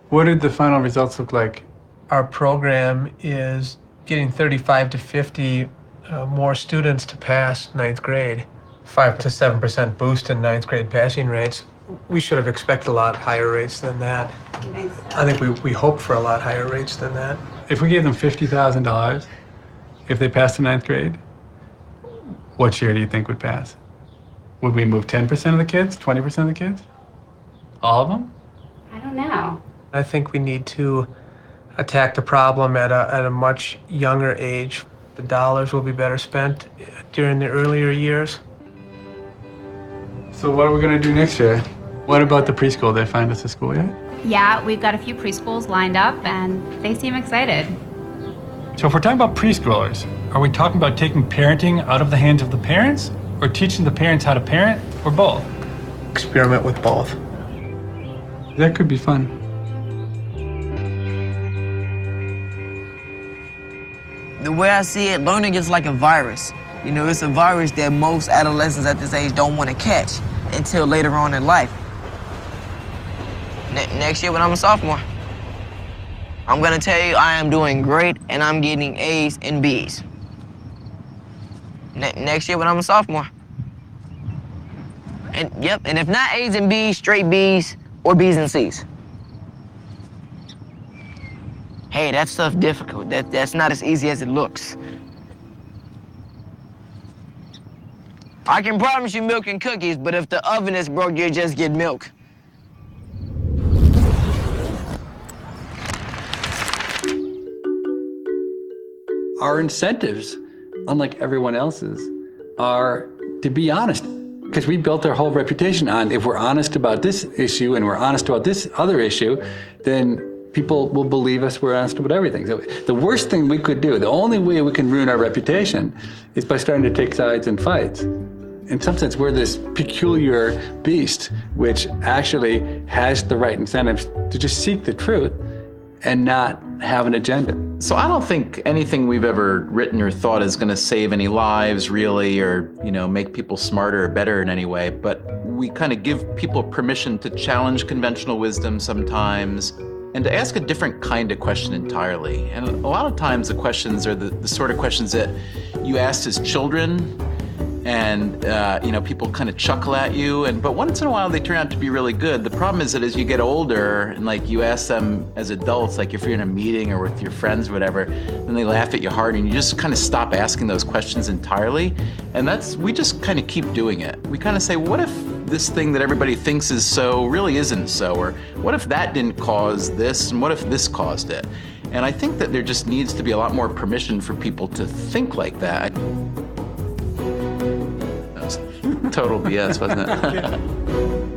What did the final results look like?
Our program is getting 35 to 50 more students to pass 9th grade. 5 to 7% boost in 9th grade passing rates. We should have expected a lot higher rates than that. I think we hoped for a lot higher rates than that.
If we gave them $50,000, if they passed the 9th grade, what share do you think would pass? Would we move 10% of the kids, 20% of the kids? All of them?
I don't know.
I think we need to attack the problem at a much younger age. The dollars will be better spent during the earlier years.
So what are we going to do next year? What about the preschool? Did they find us a school yet?
Yeah, we've got a few preschools lined up and they seem excited.
So if we're talking about preschoolers, are we talking about taking parenting out of the hands of the parents or teaching the parents how to parent or both?
Experiment with both.
That could be fun.
The way I see it, learning is like a virus. You know, it's a virus that most adolescents at this age don't want to catch until later on in life. Next year when I'm a sophomore, I'm gonna tell you I am doing great and I'm getting A's and B's. Next year when I'm a sophomore. And yep, and if not A's and B's, straight B's or B's and C's.
Hey, that stuff difficult. That's not as easy as it looks. I can promise you milk and cookies, but if the oven is broke, you just get milk.
Our incentives, unlike everyone else's, are to be honest. Because we built our whole reputation on if we're honest about this issue and we're honest about this other issue, then people will believe us we're honest about everything. So the worst thing we could do, the only way we can ruin our reputation is by starting to take sides in fights. In some sense, we're this peculiar beast which actually has the right incentives to just seek the truth and not have an agenda.
So I don't think anything we've ever written or thought is going to save any lives, really, or, you know, make people smarter or better in any way. But we kind of give people permission to challenge conventional wisdom sometimes and to ask a different kind of question entirely. And a lot of times the questions are the sort of questions that you asked as children, and you know, people kind of chuckle at you, but once in a while they turn out to be really good. The problem is that as you get older and like you ask them as adults, like if you're in a meeting or with your friends or whatever, then they laugh at you hard and you just kind of stop asking those questions entirely. And we just kind of keep doing it. We kind of say, what if this thing that everybody thinks is so really isn't so? Or what if that didn't cause this, and what if this caused it? And I think that there just needs to be a lot more permission for people to think like that. Total BS, wasn't it?